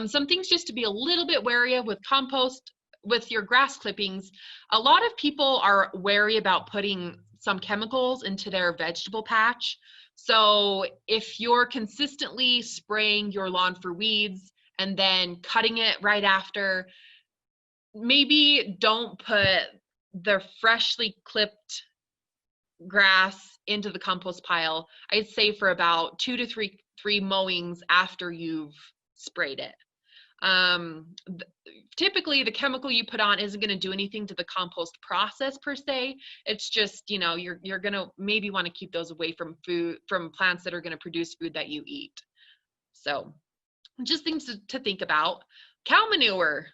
Speaker 1: Some things just to be a little bit wary of with compost, with your grass clippings. A lot of people are wary about putting some chemicals into their vegetable patch. So if you're consistently spraying your lawn for weeds and then cutting it right after, maybe don't put the freshly clipped grass into the compost pile. I'd say for about 2 to 3 mowings after you've sprayed it. Typically the chemical you put on isn't going to do anything to the compost process per se. It's just, you know, you're going to maybe want to keep those away from plants that are going to produce food that you eat. So just things to think about. Cow manure.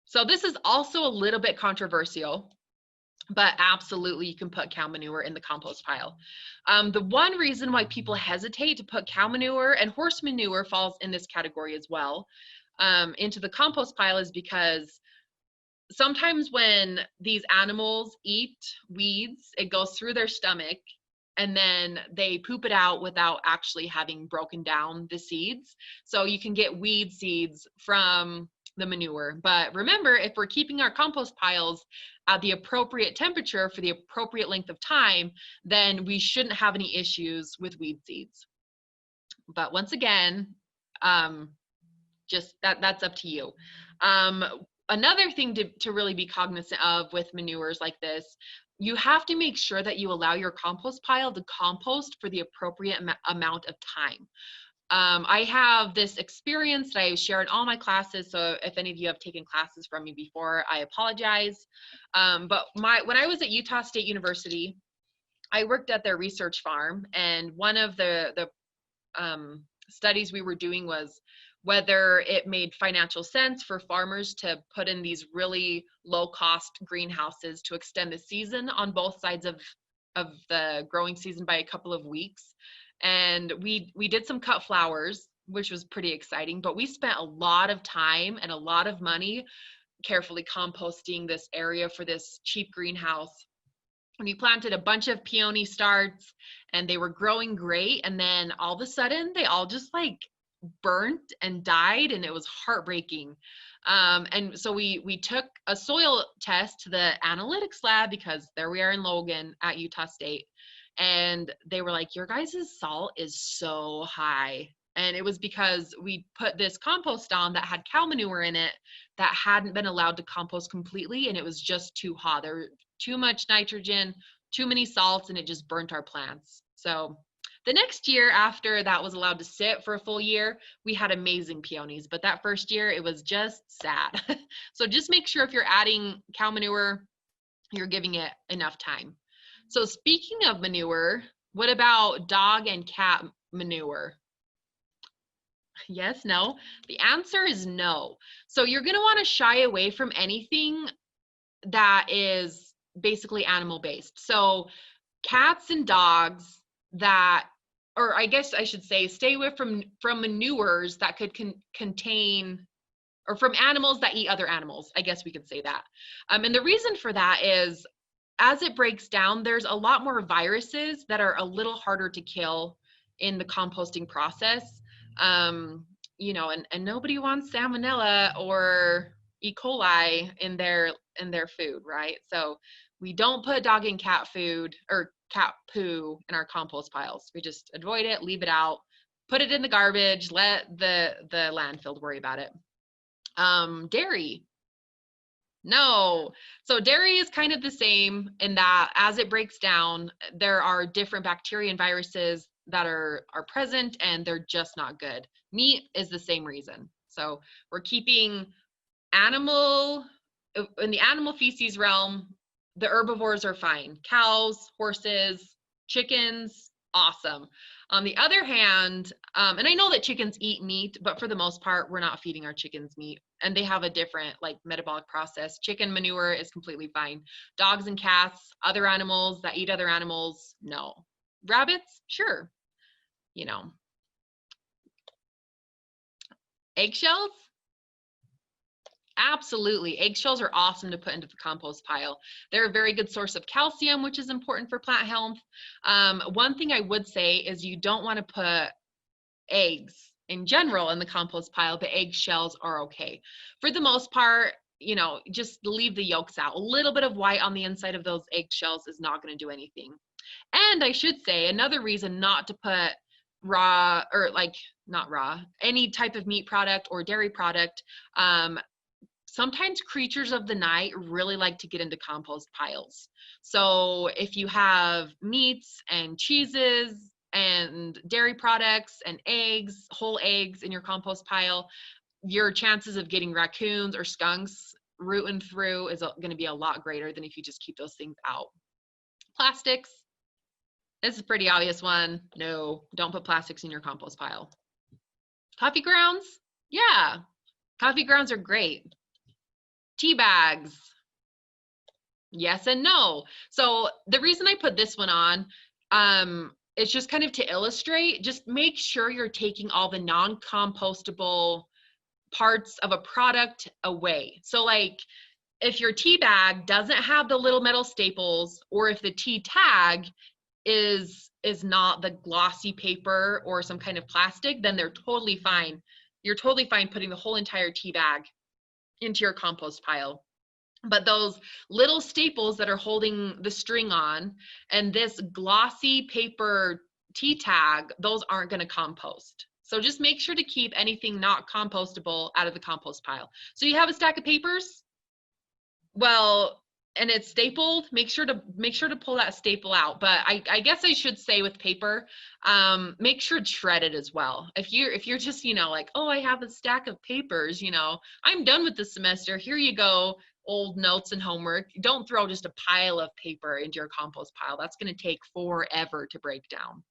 Speaker 1: So this is also a little bit controversial, but absolutely you can put cow manure in the compost pile. The one reason why people hesitate to put cow manure, and horse manure falls in this category as well, into the compost pile is because sometimes when these animals eat weeds, it goes through their stomach and then they poop it out without actually having broken down the seeds. So you can get weed seeds from the manure. But remember, if we're keeping our compost piles at the appropriate temperature for the appropriate length of time, then we shouldn't have any issues with weed seeds. But once again, just that's up to you. Another thing to really be cognizant of with manures like this, you have to make sure that you allow your compost pile to compost for the appropriate amount of time. I have this experience that I share in all my classes, so if any of you have taken classes from me before, I apologize. But when I was at Utah State University, I worked at their research farm, and one of the studies we were doing was whether it made financial sense for farmers to put in these really low-cost greenhouses to extend the season on both sides of the growing season by a couple of weeks. And we did some cut flowers, which was pretty exciting, but we spent a lot of time and a lot of money carefully composting this area for this cheap greenhouse. And we planted a bunch of peony starts and they were growing great. And then all of a sudden they all just like burnt and died, and it was heartbreaking. And so we took a soil test to the analytics lab, because there we are in Logan at Utah State. And they were like, your guys' salt is so high. And it was because we put this compost on that had cow manure in it that hadn't been allowed to compost completely, and it was just too hot. There was too much nitrogen, too many salts, and it just burnt our plants. So the next year after that was allowed to sit for a full year, we had amazing peonies. But that first year, it was just sad. So just make sure if you're adding cow manure, you're giving it enough time. So speaking of manure, what about dog and cat manure? Yes, no. The answer is no. So you're going to want to shy away from anything that is basically animal based. So cats and dogs that, or I guess I should say, stay away from manures that could contain, or from animals that eat other animals. I guess we could say that. And the reason for that is, as it breaks down, there's a lot more viruses that are a little harder to kill in the composting process. Um, and nobody wants salmonella or E. coli in their food, right? So we don't put dog and cat food or cat poo in our compost piles. We just avoid it, leave it out, put it in the garbage, let the landfill worry about it. Dairy. No. So dairy is kind of the same in that as it breaks down, there are different bacteria and viruses that are present, and they're just not good. Meat is the same reason. So we're keeping animal, in the animal feces realm, the herbivores are fine. Cows, horses, chickens, awesome. On the other hand, and I know that chickens eat meat, but for the most part, we're not feeding our chickens meat, and they have a different like metabolic process. Chicken manure is completely fine. Dogs and cats, other animals that eat other animals, no. Rabbits, sure. You know, eggshells, absolutely. Eggshells are awesome to put into the compost pile. They're a very good source of calcium, which is important for plant health. One thing I would say is you don't want to put eggs in general in the compost pile, but eggshells are okay. For the most part, just leave the yolks out. A little bit of white on the inside of those eggshells is not going to do anything. And I should say, another reason not to put raw, or like not raw, any type of meat product or dairy product, sometimes creatures of the night really like to get into compost piles. So if you have meats and cheeses and dairy products and eggs, whole eggs in your compost pile, your chances of getting raccoons or skunks rooting through is going to be a lot greater than if you just keep those things out. Plastics. This is a pretty obvious one. No, don't put plastics in your compost pile. Coffee grounds. Yeah, coffee grounds are great. Tea bags. Yes and no. So the reason I put this one on, it's just kind of to illustrate, just make sure you're taking all the non-compostable parts of a product away. So like if your tea bag doesn't have the little metal staples, or if the tea tag is not the glossy paper or some kind of plastic, then they're totally fine. You're totally fine putting the whole entire tea bag into your compost pile. But those little staples that are holding the string on and this glossy paper tea tag, those aren't going to compost. So just make sure to keep anything not compostable out of the compost pile. So you have a stack of papers, well, and it's stapled, make sure to pull that staple out. But I guess I should say with paper, make sure it's shredded as well. If you're just, like, oh, I have a stack of papers, I'm done with the semester, here you go, old notes and homework. Don't throw just a pile of paper into your compost pile. That's going to take forever to break down.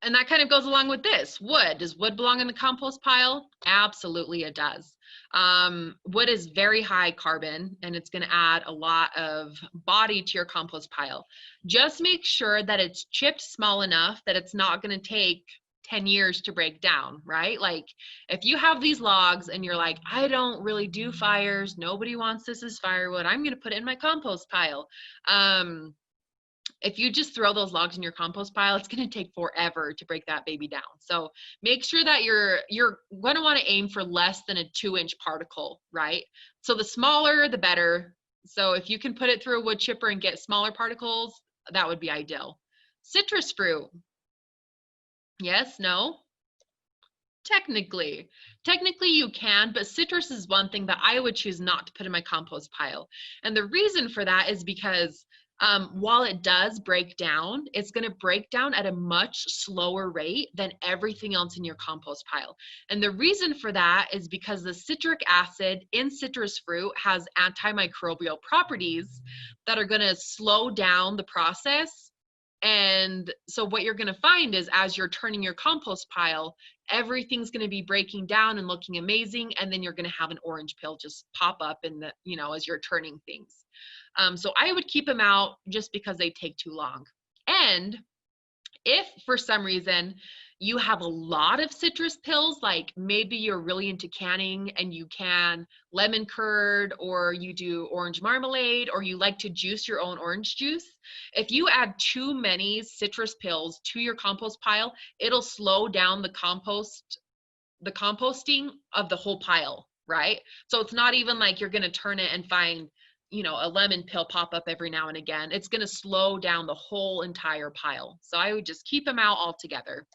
Speaker 1: And that kind of goes along with this. Wood. Does wood belong in the compost pile? Absolutely it does. Wood is very high carbon, and it's going to add a lot of body to your compost pile. Just make sure that it's chipped small enough that it's not going to take 10 years to break down, right? Like if you have these logs and you're like, I don't really do fires, nobody wants this as firewood, I'm going to put it in my compost pile. If you just throw those logs in your compost pile, it's going to take forever to break that baby down. So make sure that you're going to want to aim for less than a 2-inch particle, right? So the smaller, the better. So if you can put it through a wood chipper and get smaller particles, that would be ideal. Citrus fruit. Yes, no? Technically you can, but citrus is one thing that I would choose not to put in my compost pile. And the reason for that is because while it does break down, it's going to break down at a much slower rate than everything else in your compost pile. And the reason for that is because the citric acid in citrus fruit has antimicrobial properties that are going to slow down the process. And so what you're going to find is as you're turning your compost pile, everything's going to be breaking down and looking amazing, and then you're going to have an orange peel just pop up in the, you know, as you're turning things. So I would keep them out just because they take too long. And if for some reason you have a lot of citrus pills, like maybe you're really into canning and you can lemon curd, or you do orange marmalade, or you like to juice your own orange juice, if you add too many citrus pills to your compost pile, it'll slow down the composting of the whole pile, right? So it's not even like you're going to turn it and find, you know, a lemon pill pop up every now and again. It's going to slow down the whole entire pile. So I would just keep them out altogether.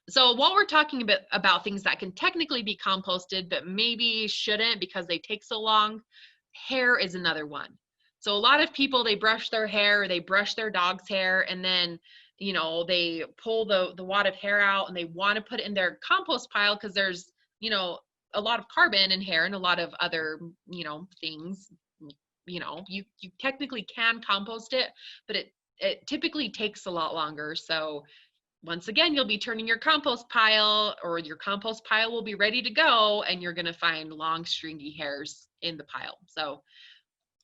Speaker 1: So while we're talking about things that can technically be composted, but maybe shouldn't because they take so long, hair is another one. So a lot of people, they brush their hair, or they brush their dog's hair, and then, you know, they pull the wad of hair out and they want to put it in their compost pile because there's, you know, a lot of carbon in hair and a lot of other, you know, things. You know, you technically can compost it, but it typically takes a lot longer. So once again, you'll be turning your compost pile, or your compost pile will be ready to go, and you're going to find long stringy hairs in the pile. So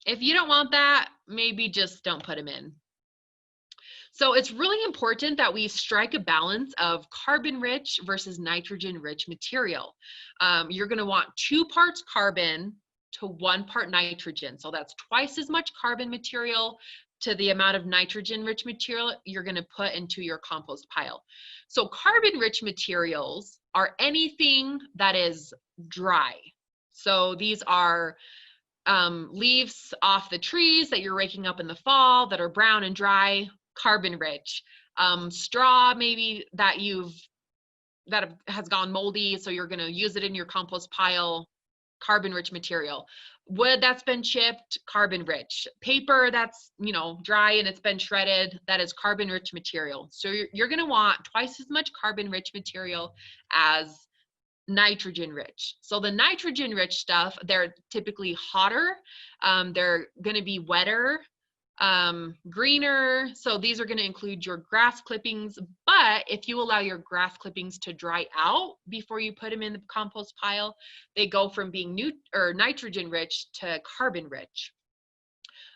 Speaker 1: if you don't want that, maybe just don't put them in. So it's really important that we strike a balance of carbon-rich versus nitrogen-rich material. You're going to want 2 parts carbon to 1 part nitrogen. So that's twice as much carbon material to the amount of nitrogen-rich material you're going to put into your compost pile. So carbon-rich materials are anything that is dry. So these are leaves off the trees that you're raking up in the fall that are brown and dry, carbon-rich. Straw maybe that has gone moldy, so you're going to use it in your compost pile, carbon-rich material. Wood that's been chipped, carbon-rich. Paper that's, you know, dry and it's been shredded, that is carbon-rich material. So you're going to want twice as much carbon-rich material as nitrogen-rich. So the nitrogen-rich stuff, they're typically hotter, they're going to be wetter, greener. So these are going to include your grass clippings, but if you allow your grass clippings to dry out before you put them in the compost pile, they go from being nitrogen rich to carbon rich.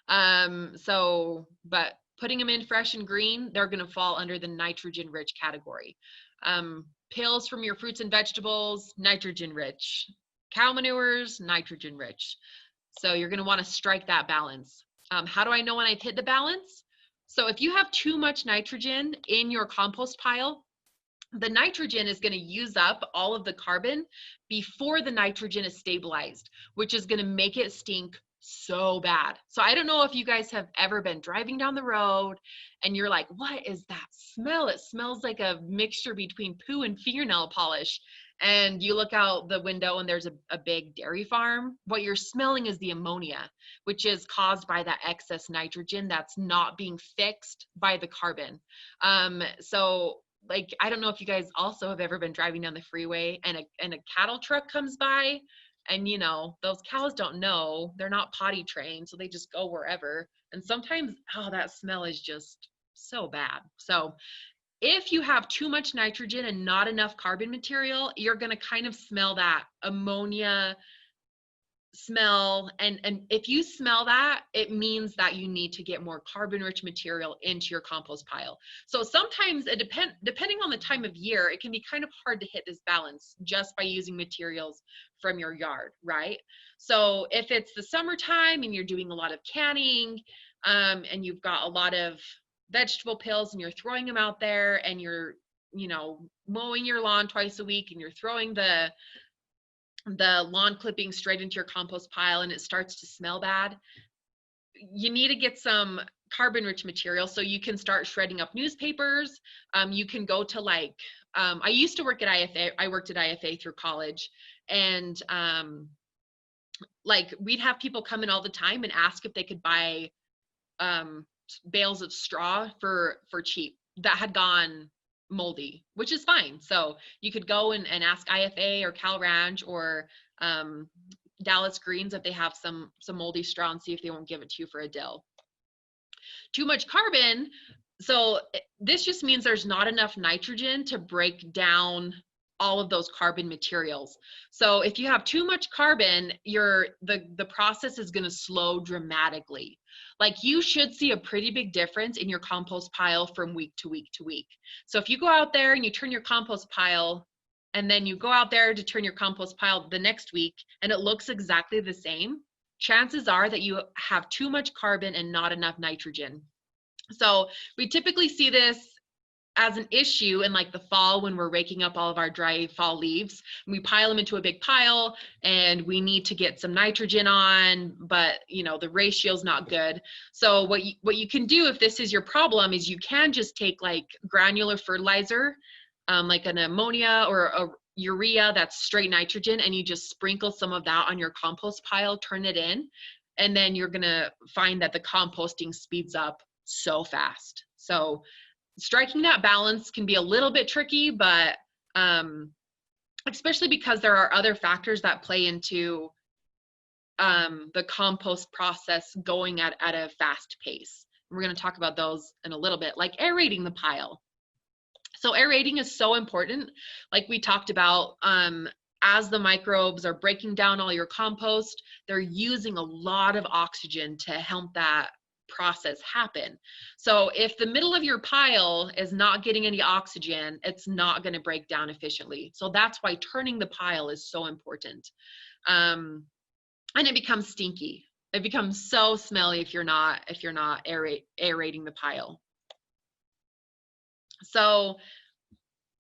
Speaker 1: But putting them in fresh and green, they're going to fall under the nitrogen rich category. Pills from your fruits and vegetables, nitrogen rich. Cow manures, nitrogen rich. So you're going to want to strike that balance. How do I know when I've hit the balance? So if you have too much nitrogen in your compost pile, the nitrogen is going to use up all of the carbon before the nitrogen is stabilized, which is going to make it stink so bad. So I don't know if you guys have ever been driving down the road and you're like, what is that smell? It smells like a mixture between poo and fingernail polish. And you look out the window and there's a big dairy farm. What you're smelling is the ammonia, which is caused by that excess nitrogen that's not being fixed by the carbon. So like, I don't know if you guys also have ever been driving down the freeway and a cattle truck comes by, and you know, those cows don't know, they're not potty trained, so they just go wherever. And sometimes, oh, that smell is just so bad. So if you have too much nitrogen and not enough carbon material, you're going to kind of smell that ammonia smell. And if you smell that, it means that you need to get more carbon rich material into your compost pile. So sometimes depending on the time of year, it can be kind of hard to hit this balance just by using materials from your yard, right? So if it's the summertime and you're doing a lot of canning, and you've got a lot of vegetable pills and you're throwing them out there, and you're, you know, mowing your lawn twice a week and you're throwing the lawn clipping straight into your compost pile and it starts to smell bad, you need to get some carbon rich material so you can start shredding up newspapers. You can go to like, I used to work at IFA. I worked at IFA through college, and like we'd have people come in all the time and ask if they could buy bales of straw for cheap that had gone moldy, which is fine. So you could go and ask IFA or Cal Ranch or Dallas Greens if they have some moldy straw, and see if they won't give it to you for a dill. Too much carbon. So this just means there's not enough nitrogen to break down all of those carbon materials. So if you have too much carbon, the process is going to slow dramatically. Like you should see a pretty big difference in your compost pile from week to week to week. So if you go out there and you turn your compost pile, and then you go out there to turn your compost pile the next week and it looks exactly the same, chances are that you have too much carbon and not enough nitrogen. So we typically see this as an issue in like the fall when we're raking up all of our dry fall leaves. We pile them into a big pile and we need to get some nitrogen on, but you know, the ratio's not good. So what you can do if this is your problem is you can just take like granular fertilizer, like an ammonia or a urea that's straight nitrogen, and you just sprinkle some of that on your compost pile, turn it in, and then you're gonna find that the composting speeds up so fast. So striking that balance can be a little bit tricky, but especially because there are other factors that play into the compost process going at a fast pace. We're going to talk about those in a little bit, like aerating the pile. So aerating is so important. Like we talked about, as the microbes are breaking down all your compost, they're using a lot of oxygen to help that process happen. So if the middle of your pile is not getting any oxygen, it's not going to break down efficiently. So that's why turning the pile is so important. And it becomes stinky. It becomes so smelly if you're not aerating the pile. So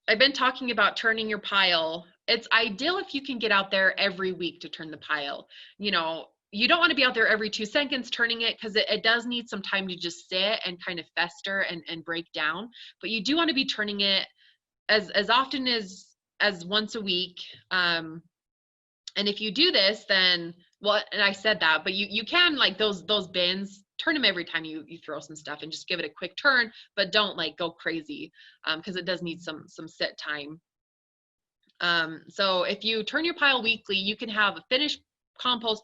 Speaker 1: I've been talking about turning your pile. It's ideal if you can get out there every week to turn the pile. You know, you don't want to be out there every 2 seconds turning it, because it does need some time to just sit and kind of fester and break down. But you do want to be turning it as often as once a week. And if you do this, then, well, and I said that, but you can, like those bins, turn them every time you throw some stuff and just give it a quick turn, but don't like go crazy, because it does need some sit time. So if you turn your pile weekly, you can have a finished compost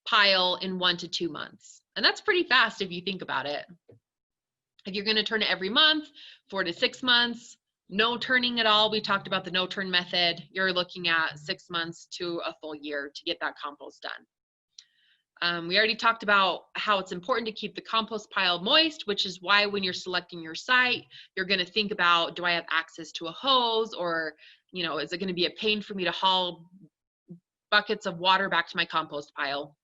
Speaker 1: pile in 1 to 2 months. And that's pretty fast if you think about it. If you're going to turn it every month, 4 to 6 months, no turning at all. We talked about the no turn method. You're looking at 6 months to a full year to get that compost done. We already talked about how it's important to keep the compost pile moist, which is why when you're selecting your site, you're going to think about, do I have access to a hose, or, you know, is it going to be a pain for me to haul buckets of water back to my compost pile?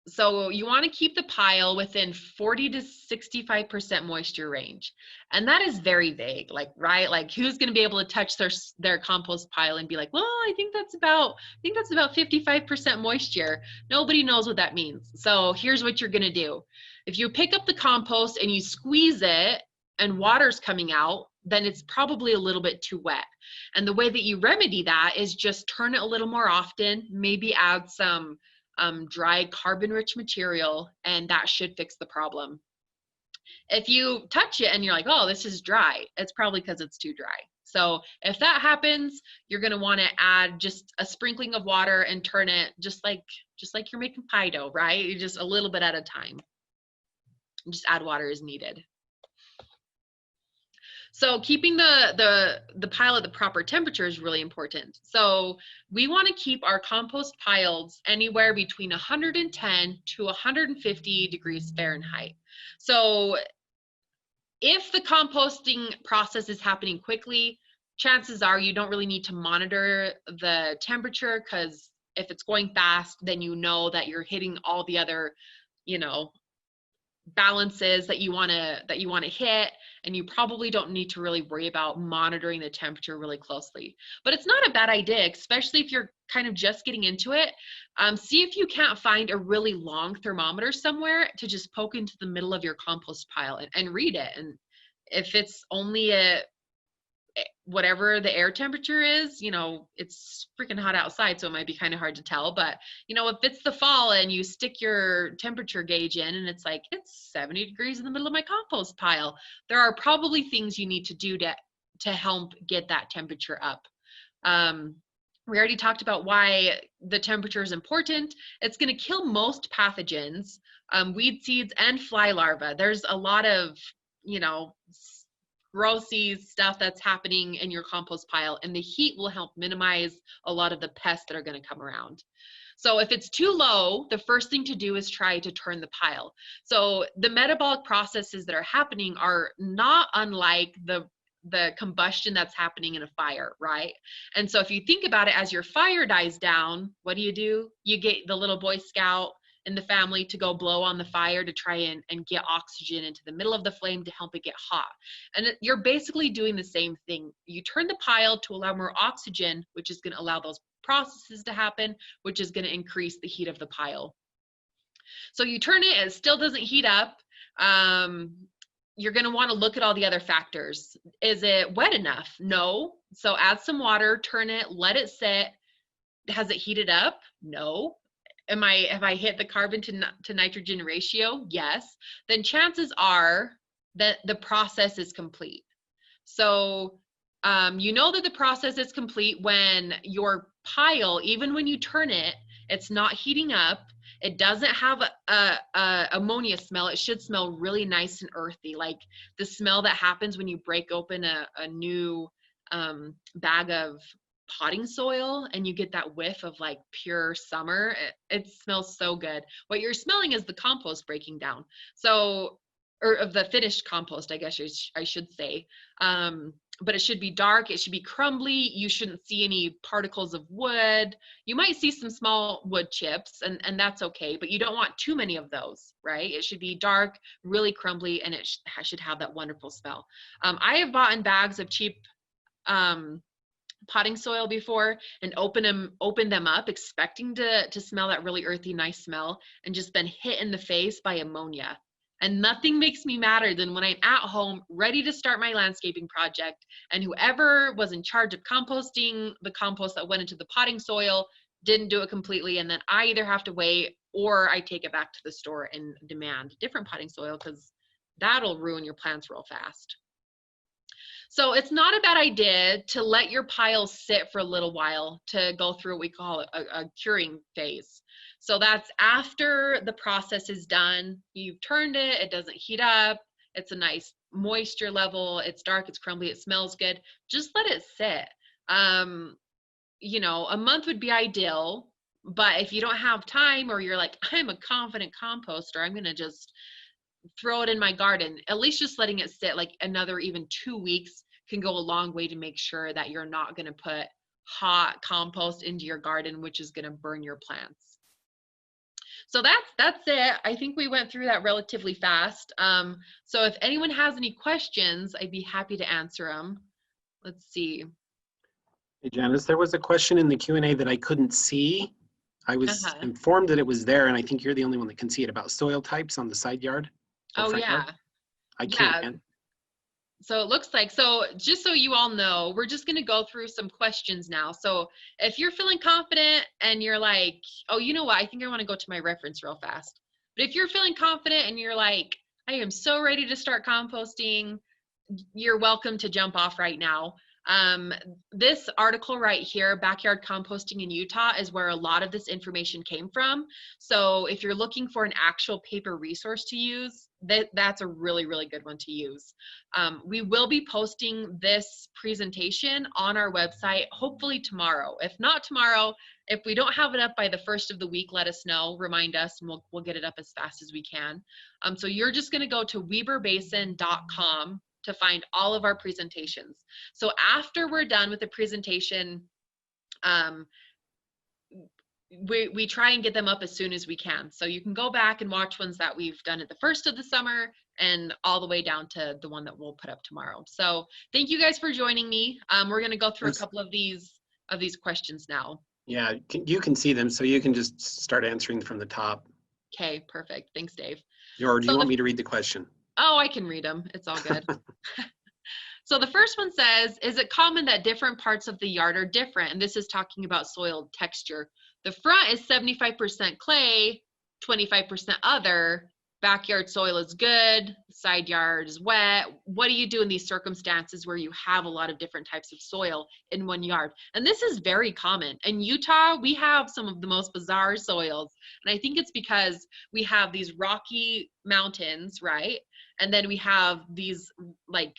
Speaker 1: So you want to keep the pile within 40 to 65% moisture range. And that is very vague, like, right? Like, who's going to be able to touch their compost pile and be like, well, I think that's about 55% moisture. Nobody knows what that means. So here's what you're going to do. If you pick up the compost and you squeeze it and water's coming out, then it's probably a little bit too wet. And the way that you remedy that is just turn it a little more often, maybe add some dry carbon-rich material, and that should fix the problem. If you touch it and you're like, oh, this is dry, it's probably because it's too dry. So if that happens, you're going to want to add just a sprinkling of water and turn it just like you're making pie dough, right? You just a little bit at a time. Just add water as needed. So keeping the pile at the proper temperature is really important. So we want to keep our compost piles anywhere between 110 to 150 degrees Fahrenheit. So if the composting process is happening quickly, chances are you don't really need to monitor the temperature, because if it's going fast, then you know that you're hitting all the other, you know, balances that you want to hit, and you probably don't need to really worry about monitoring the temperature really closely. But it's not a bad idea, especially if you're kind of just getting into it. See if you can't find a really long thermometer somewhere to just poke into the middle of your compost pile and read it. And if it's only whatever the air temperature is, you know, it's freaking hot outside, so it might be kind of hard to tell. But, you know, if it's the fall and you stick your temperature gauge in and it's like, it's 70 degrees in the middle of my compost pile, there are probably things you need to do to help get that temperature up. We already talked about why the temperature is important. It's going to kill most pathogens, weed seeds and fly larvae. There's a lot of, you know, grossy stuff that's happening in your compost pile, and the heat will help minimize a lot of the pests that are going to come around. So if it's too low, the first thing to do is try to turn the pile. So the metabolic processes that are happening are not unlike the combustion that's happening in a fire, right? And so if you think about it, as your fire dies down, what do? You get the little Boy Scout in the family to go blow on the fire to try and get oxygen into the middle of the flame to help it get hot. And you're basically doing the same thing. You turn the pile to allow more oxygen, which is going to allow those processes to happen, which is going to increase the heat of the pile. So you turn it, it still doesn't heat up. You're going to want to look at all the other factors. Is it wet enough? No. So add some water, turn it, let it sit. Has it heated up? No. Have I hit the carbon to nitrogen ratio? Yes. Then chances are that the process is complete. So you know that the process is complete when your pile, even when you turn it, it's not heating up. It doesn't have a ammonia smell. It should smell really nice and earthy, like the smell that happens when you break open a new bag of potting soil and you get that whiff of like pure summer. It smells so good. What you're smelling is the compost breaking down. So, or of the finished compost, I guess I should say. But it should be dark, it should be crumbly, you shouldn't see any particles of wood. You might see some small wood chips, and that's okay, but you don't want too many of those, right? It should be dark, really crumbly, and it should have that wonderful smell. I have bought in bags of cheap potting soil before and open them up expecting to smell that really earthy, nice smell, and just been hit in the face by ammonia. And nothing makes me madder than when I'm at home ready to start my landscaping project and whoever was in charge of composting the compost that went into the potting soil didn't do it completely, and then I either have to wait or I take it back to the store and demand different potting soil because that'll ruin your plants real fast. So it's not a bad idea to let your pile sit for a little while to go through what we call a curing phase. So that's after the process is done, you've turned it, it doesn't heat up, it's a nice moisture level, it's dark, it's crumbly, it smells good. Just let it sit. You know, a month would be ideal, but if you don't have time or you're like, I'm a confident composter, I'm gonna just throw it in my garden, at least just letting it sit like another even 2 weeks can go a long way to make sure that you're not going to put hot compost into your garden, which is going to burn your plants. So that's it. I think we went through that relatively fast. So if anyone has any questions, I'd be happy to answer them. Let's see.
Speaker 2: Hey, Janice, there was a question in the Q&A that I couldn't see. I was informed that it was there, and I think you're the only one that can see it, about soil types on the side yard.
Speaker 1: Oh, yeah.
Speaker 2: I can't.
Speaker 1: Yeah. So it looks like, so just so you all know, we're just going to go through some questions now. So if you're feeling confident and you're like, oh, you know what, I think I want to go to my reference real fast. But if you're feeling confident and you're like, I am so ready to start composting, you're welcome to jump off right now. This article right here, Backyard Composting in Utah, is where a lot of this information came from. So if you're looking for an actual paper resource to use, that's a really, really good one to use. We will be posting this presentation on our website, hopefully tomorrow. If not tomorrow, if we don't have it up by the first of the week, let us know, remind us, and we'll get it up as fast as we can. So you're just gonna go to weberbasin.com to find all of our presentations. So after we're done with the presentation, we try and get them up as soon as we can. So you can go back and watch ones that we've done at the first of the summer and all the way down to the one that we'll put up tomorrow. So thank you guys for joining me. We're gonna go through a couple of these questions now.
Speaker 2: Yeah, you can see them, so you can just start answering from the top.
Speaker 1: Okay, perfect. Thanks, Dave.
Speaker 2: Or do you want me to read the question?
Speaker 1: Oh, I can read them. It's all good. So the first one says, is it common that different parts of the yard are different? And this is talking about soil texture. The front is 75% clay, 25% other. Backyard soil is good, side yard is wet. What do you do in these circumstances where you have a lot of different types of soil in one yard? And this is very common. In Utah, we have some of the most bizarre soils. And I think it's because we have these rocky mountains, right? And then we have these like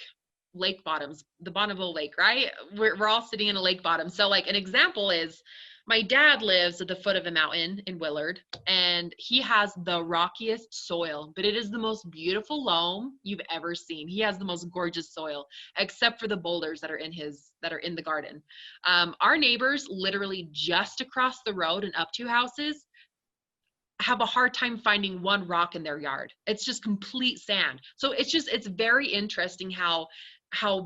Speaker 1: lake bottoms, the Bonneville Lake, right? We're all sitting in a lake bottom. So like an example is my dad lives at the foot of a mountain in Willard, and he has the rockiest soil, but it is the most beautiful loam you've ever seen. He has the most gorgeous soil, except for the boulders that are in the garden. Our neighbors literally just across the road and up 2 houses have a hard time finding one rock in their yard. It's just complete sand. So it's very interesting how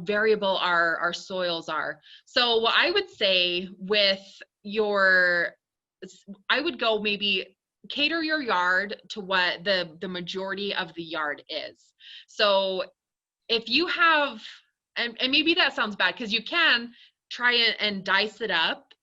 Speaker 1: variable our soils are. So what I would say with I would go maybe cater your yard to what the majority of the yard is. So if you have, and maybe that sounds bad, because you can try and dice it up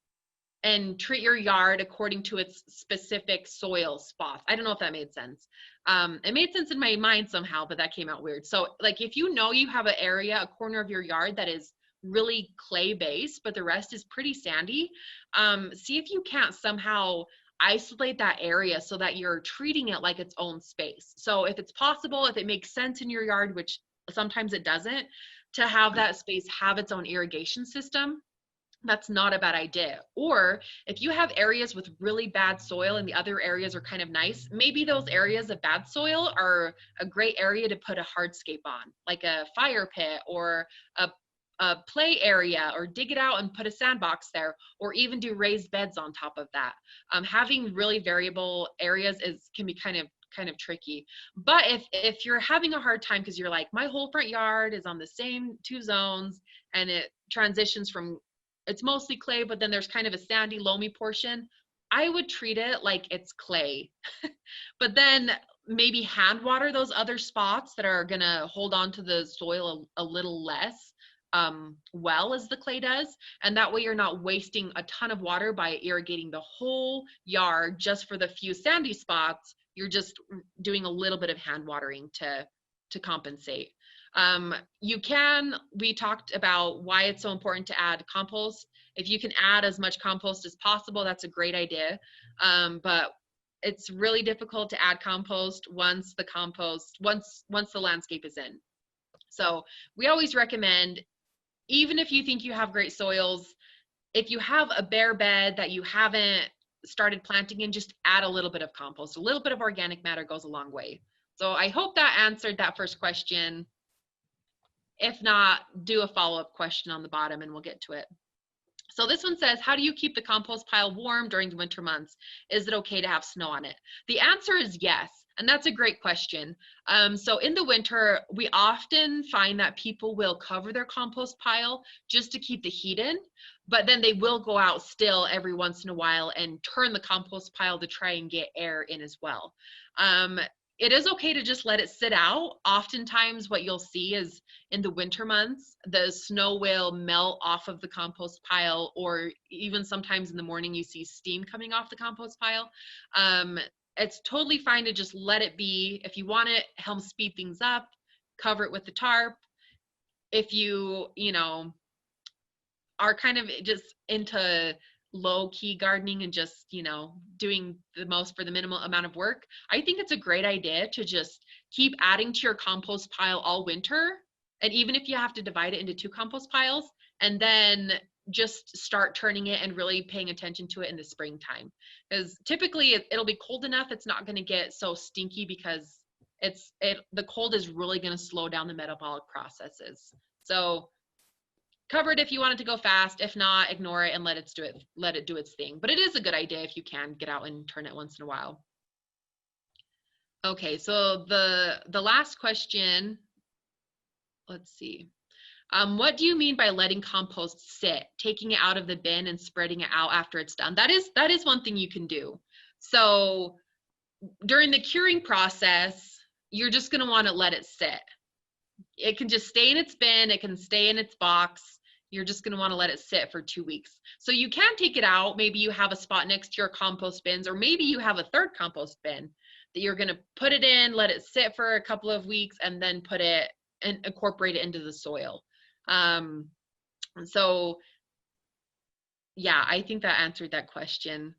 Speaker 1: and treat your yard according to its specific soil spots. I don't know if that made sense. It made sense in my mind somehow, but that came out weird. So like if you know you have an area, a corner of your yard that is really clay based, but the rest is pretty sandy, see if you can't somehow isolate that area so that you're treating it like its own space. So if it's possible, if it makes sense in your yard, which sometimes it doesn't, to have that space have its own irrigation system, that's not a bad idea. Or if you have areas with really bad soil and the other areas are kind of nice, maybe those areas of bad soil are a great area to put a hardscape on, like a fire pit or a play area, or dig it out and put a sandbox there, or even do raised beds on top of that. Having really variable areas can be kind of tricky. But if you're having a hard time because you're like, my whole front yard is on the same 2 zones and it transitions from, it's mostly clay, but then there's kind of a sandy, loamy portion, I would treat it like it's clay. But then maybe hand water those other spots that are gonna hold on to the soil a little less well as the clay does. And that way you're not wasting a ton of water by irrigating the whole yard just for the few sandy spots. You're just doing a little bit of hand watering to compensate. We talked about why it's so important to add compost. If you can add as much compost as possible, that's a great idea. But it's really difficult to add compost once the landscape is in. So we always recommend, even if you think you have great soils, if you have a bare bed that you haven't started planting in, just add a little bit of compost. A little bit of organic matter goes a long way. So I hope that answered that first question. If not, do a follow-up question on the bottom and we'll get to it. So this one says, how do you keep the compost pile warm during the winter months? Is it okay to have snow on it? The answer is yes, and that's a great question. So in the winter, we often find that people will cover their compost pile just to keep the heat in, but then they will go out still every once in a while and turn the compost pile to try and get air in as well. It is okay to just let it sit out. Oftentimes what you'll see is in the winter months, the snow will melt off of the compost pile, or even sometimes in the morning you see steam coming off the compost pile. It's totally fine to just let it be. If you want it, help speed things up, cover it with the tarp. If you are kind of just into low-key gardening and just doing the most for the minimal amount of work, I think it's a great idea to just keep adding to your compost pile all winter. And even if you have to divide it into 2 compost piles, and then just start turning it and really paying attention to it in the springtime, because typically it'll be cold enough it's not going to get so stinky, because the cold is really going to slow down the metabolic processes. So cover it if you want it to go fast. If not, ignore it and let it do its thing. But it is a good idea if you can get out and turn it once in a while. Okay, so the last question, let's see. What do you mean by letting compost sit, taking it out of the bin and spreading it out after it's done? That is one thing you can do. So during the curing process, you're just going to want to let it sit. It can just stay in its bin, it can stay in its box. You're just going to want to let it sit for 2 weeks. So you can take it out. Maybe you have a spot next to your compost bins, or maybe you have a third compost bin that you're going to put it in, let it sit for a couple of weeks, and then put it and incorporate it into the soil. So yeah, I think that answered that question.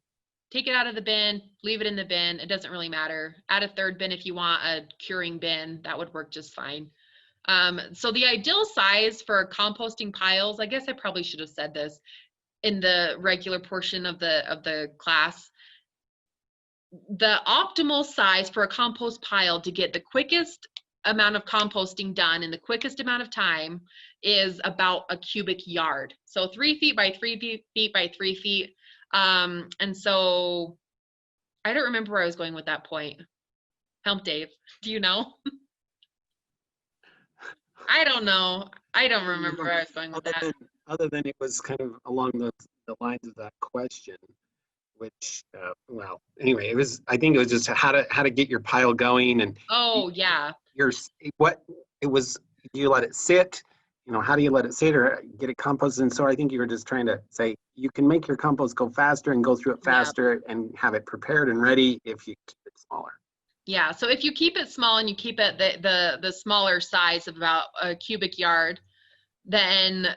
Speaker 1: Take it out of the bin, leave it in the bin. It doesn't really matter. Add a third bin if you want a curing bin. That would work just fine. So the ideal size for composting piles, I guess I probably should have said this in the regular portion of the class. The optimal size for a compost pile to get the quickest amount of composting done in the quickest amount of time is about a cubic yard. So 3 feet by 3 feet by 3 feet. And so I don't remember where I was going with that point. Help, Dave. Do you know? I don't know. I don't remember where I was going with that.
Speaker 2: Other than it was kind of along the lines of that question, which, well, anyway, it was, I think it was just how to get your pile going. And
Speaker 1: Oh, yeah.
Speaker 2: you let it sit, how do you let it sit or get it composted? And so I think you were just trying to say, you can make your compost go faster and go through it faster and have it prepared and ready if you keep it smaller.
Speaker 1: Yeah, so if you keep it small and you keep it the smaller size of about a cubic yard, then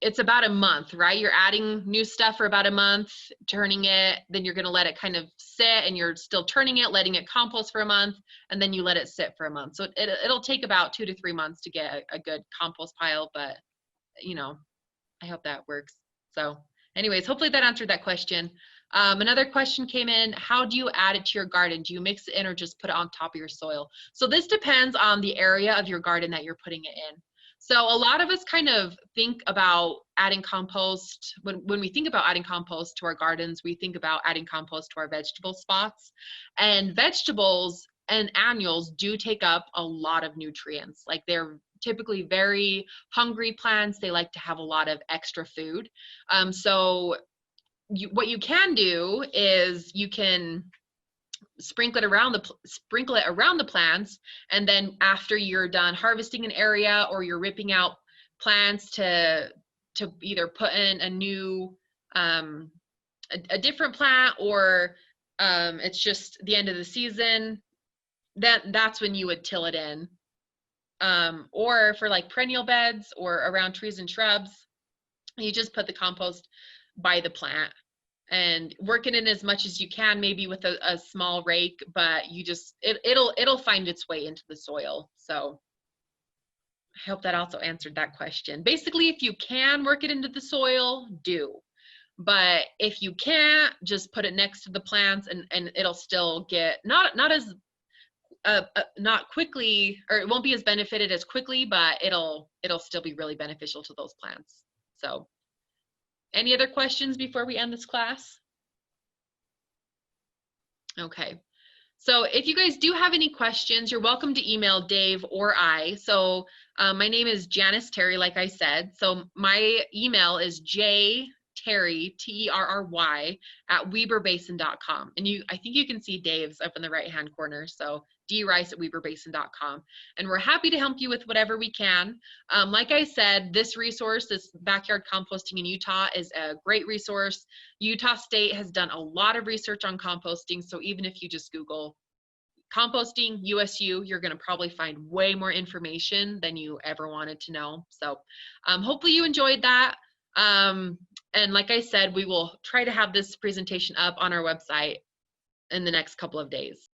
Speaker 1: it's about a month, right? You're adding new stuff for about a month, turning it, then you're going to let it kind of sit, and you're still turning it, letting it compost for a month, and then you let it sit for a month. So it'll take about 2 to 3 months to get a good compost pile, but I hope that works. So anyways, hopefully that answered that question. Another question came in: how do you add it to your garden? Do you mix it in or just put it on top of your soil? So this depends on the area of your garden that you're putting it in. So a lot of us kind of think about adding compost. When we think about adding compost to our gardens, we think about adding compost to our vegetable spots. And vegetables and annuals do take up a lot of nutrients. Like, they're typically very hungry plants. They like to have a lot of extra food. So what you can do is you can sprinkle it around the plants, and then after you're done harvesting an area, or you're ripping out plants to either put in a new a different plant, or it's just the end of the season, that's when you would till it in. Or for like perennial beds or around trees and shrubs, you just put the compost by the plant and work it in as much as you can, maybe with a small rake, but you just, it'll find its way into the soil. So I hope that also answered that question. Basically, if you can work it into the soil, do. But if you can't, just put it next to the plants, and it'll still get not as not quickly, or it won't be as benefited as quickly, but it'll still be really beneficial to those plants. So any other questions before we end this class? Okay. So if you guys do have any questions, you're welcome to email Dave or I. So my name is Janice Terry, like I said. So my email is jterry, Terry, at weberbasin.com. And I think you can see Dave's up in the right-hand corner. So drice@weberbasin.com. And we're happy to help you with whatever we can. Like I said, this resource, this backyard composting in Utah, is a great resource. Utah State has done a lot of research on composting. So even if you just Google composting USU, you're going to probably find way more information than you ever wanted to know. So hopefully you enjoyed that. And like I said, we will try to have this presentation up on our website in the next couple of days.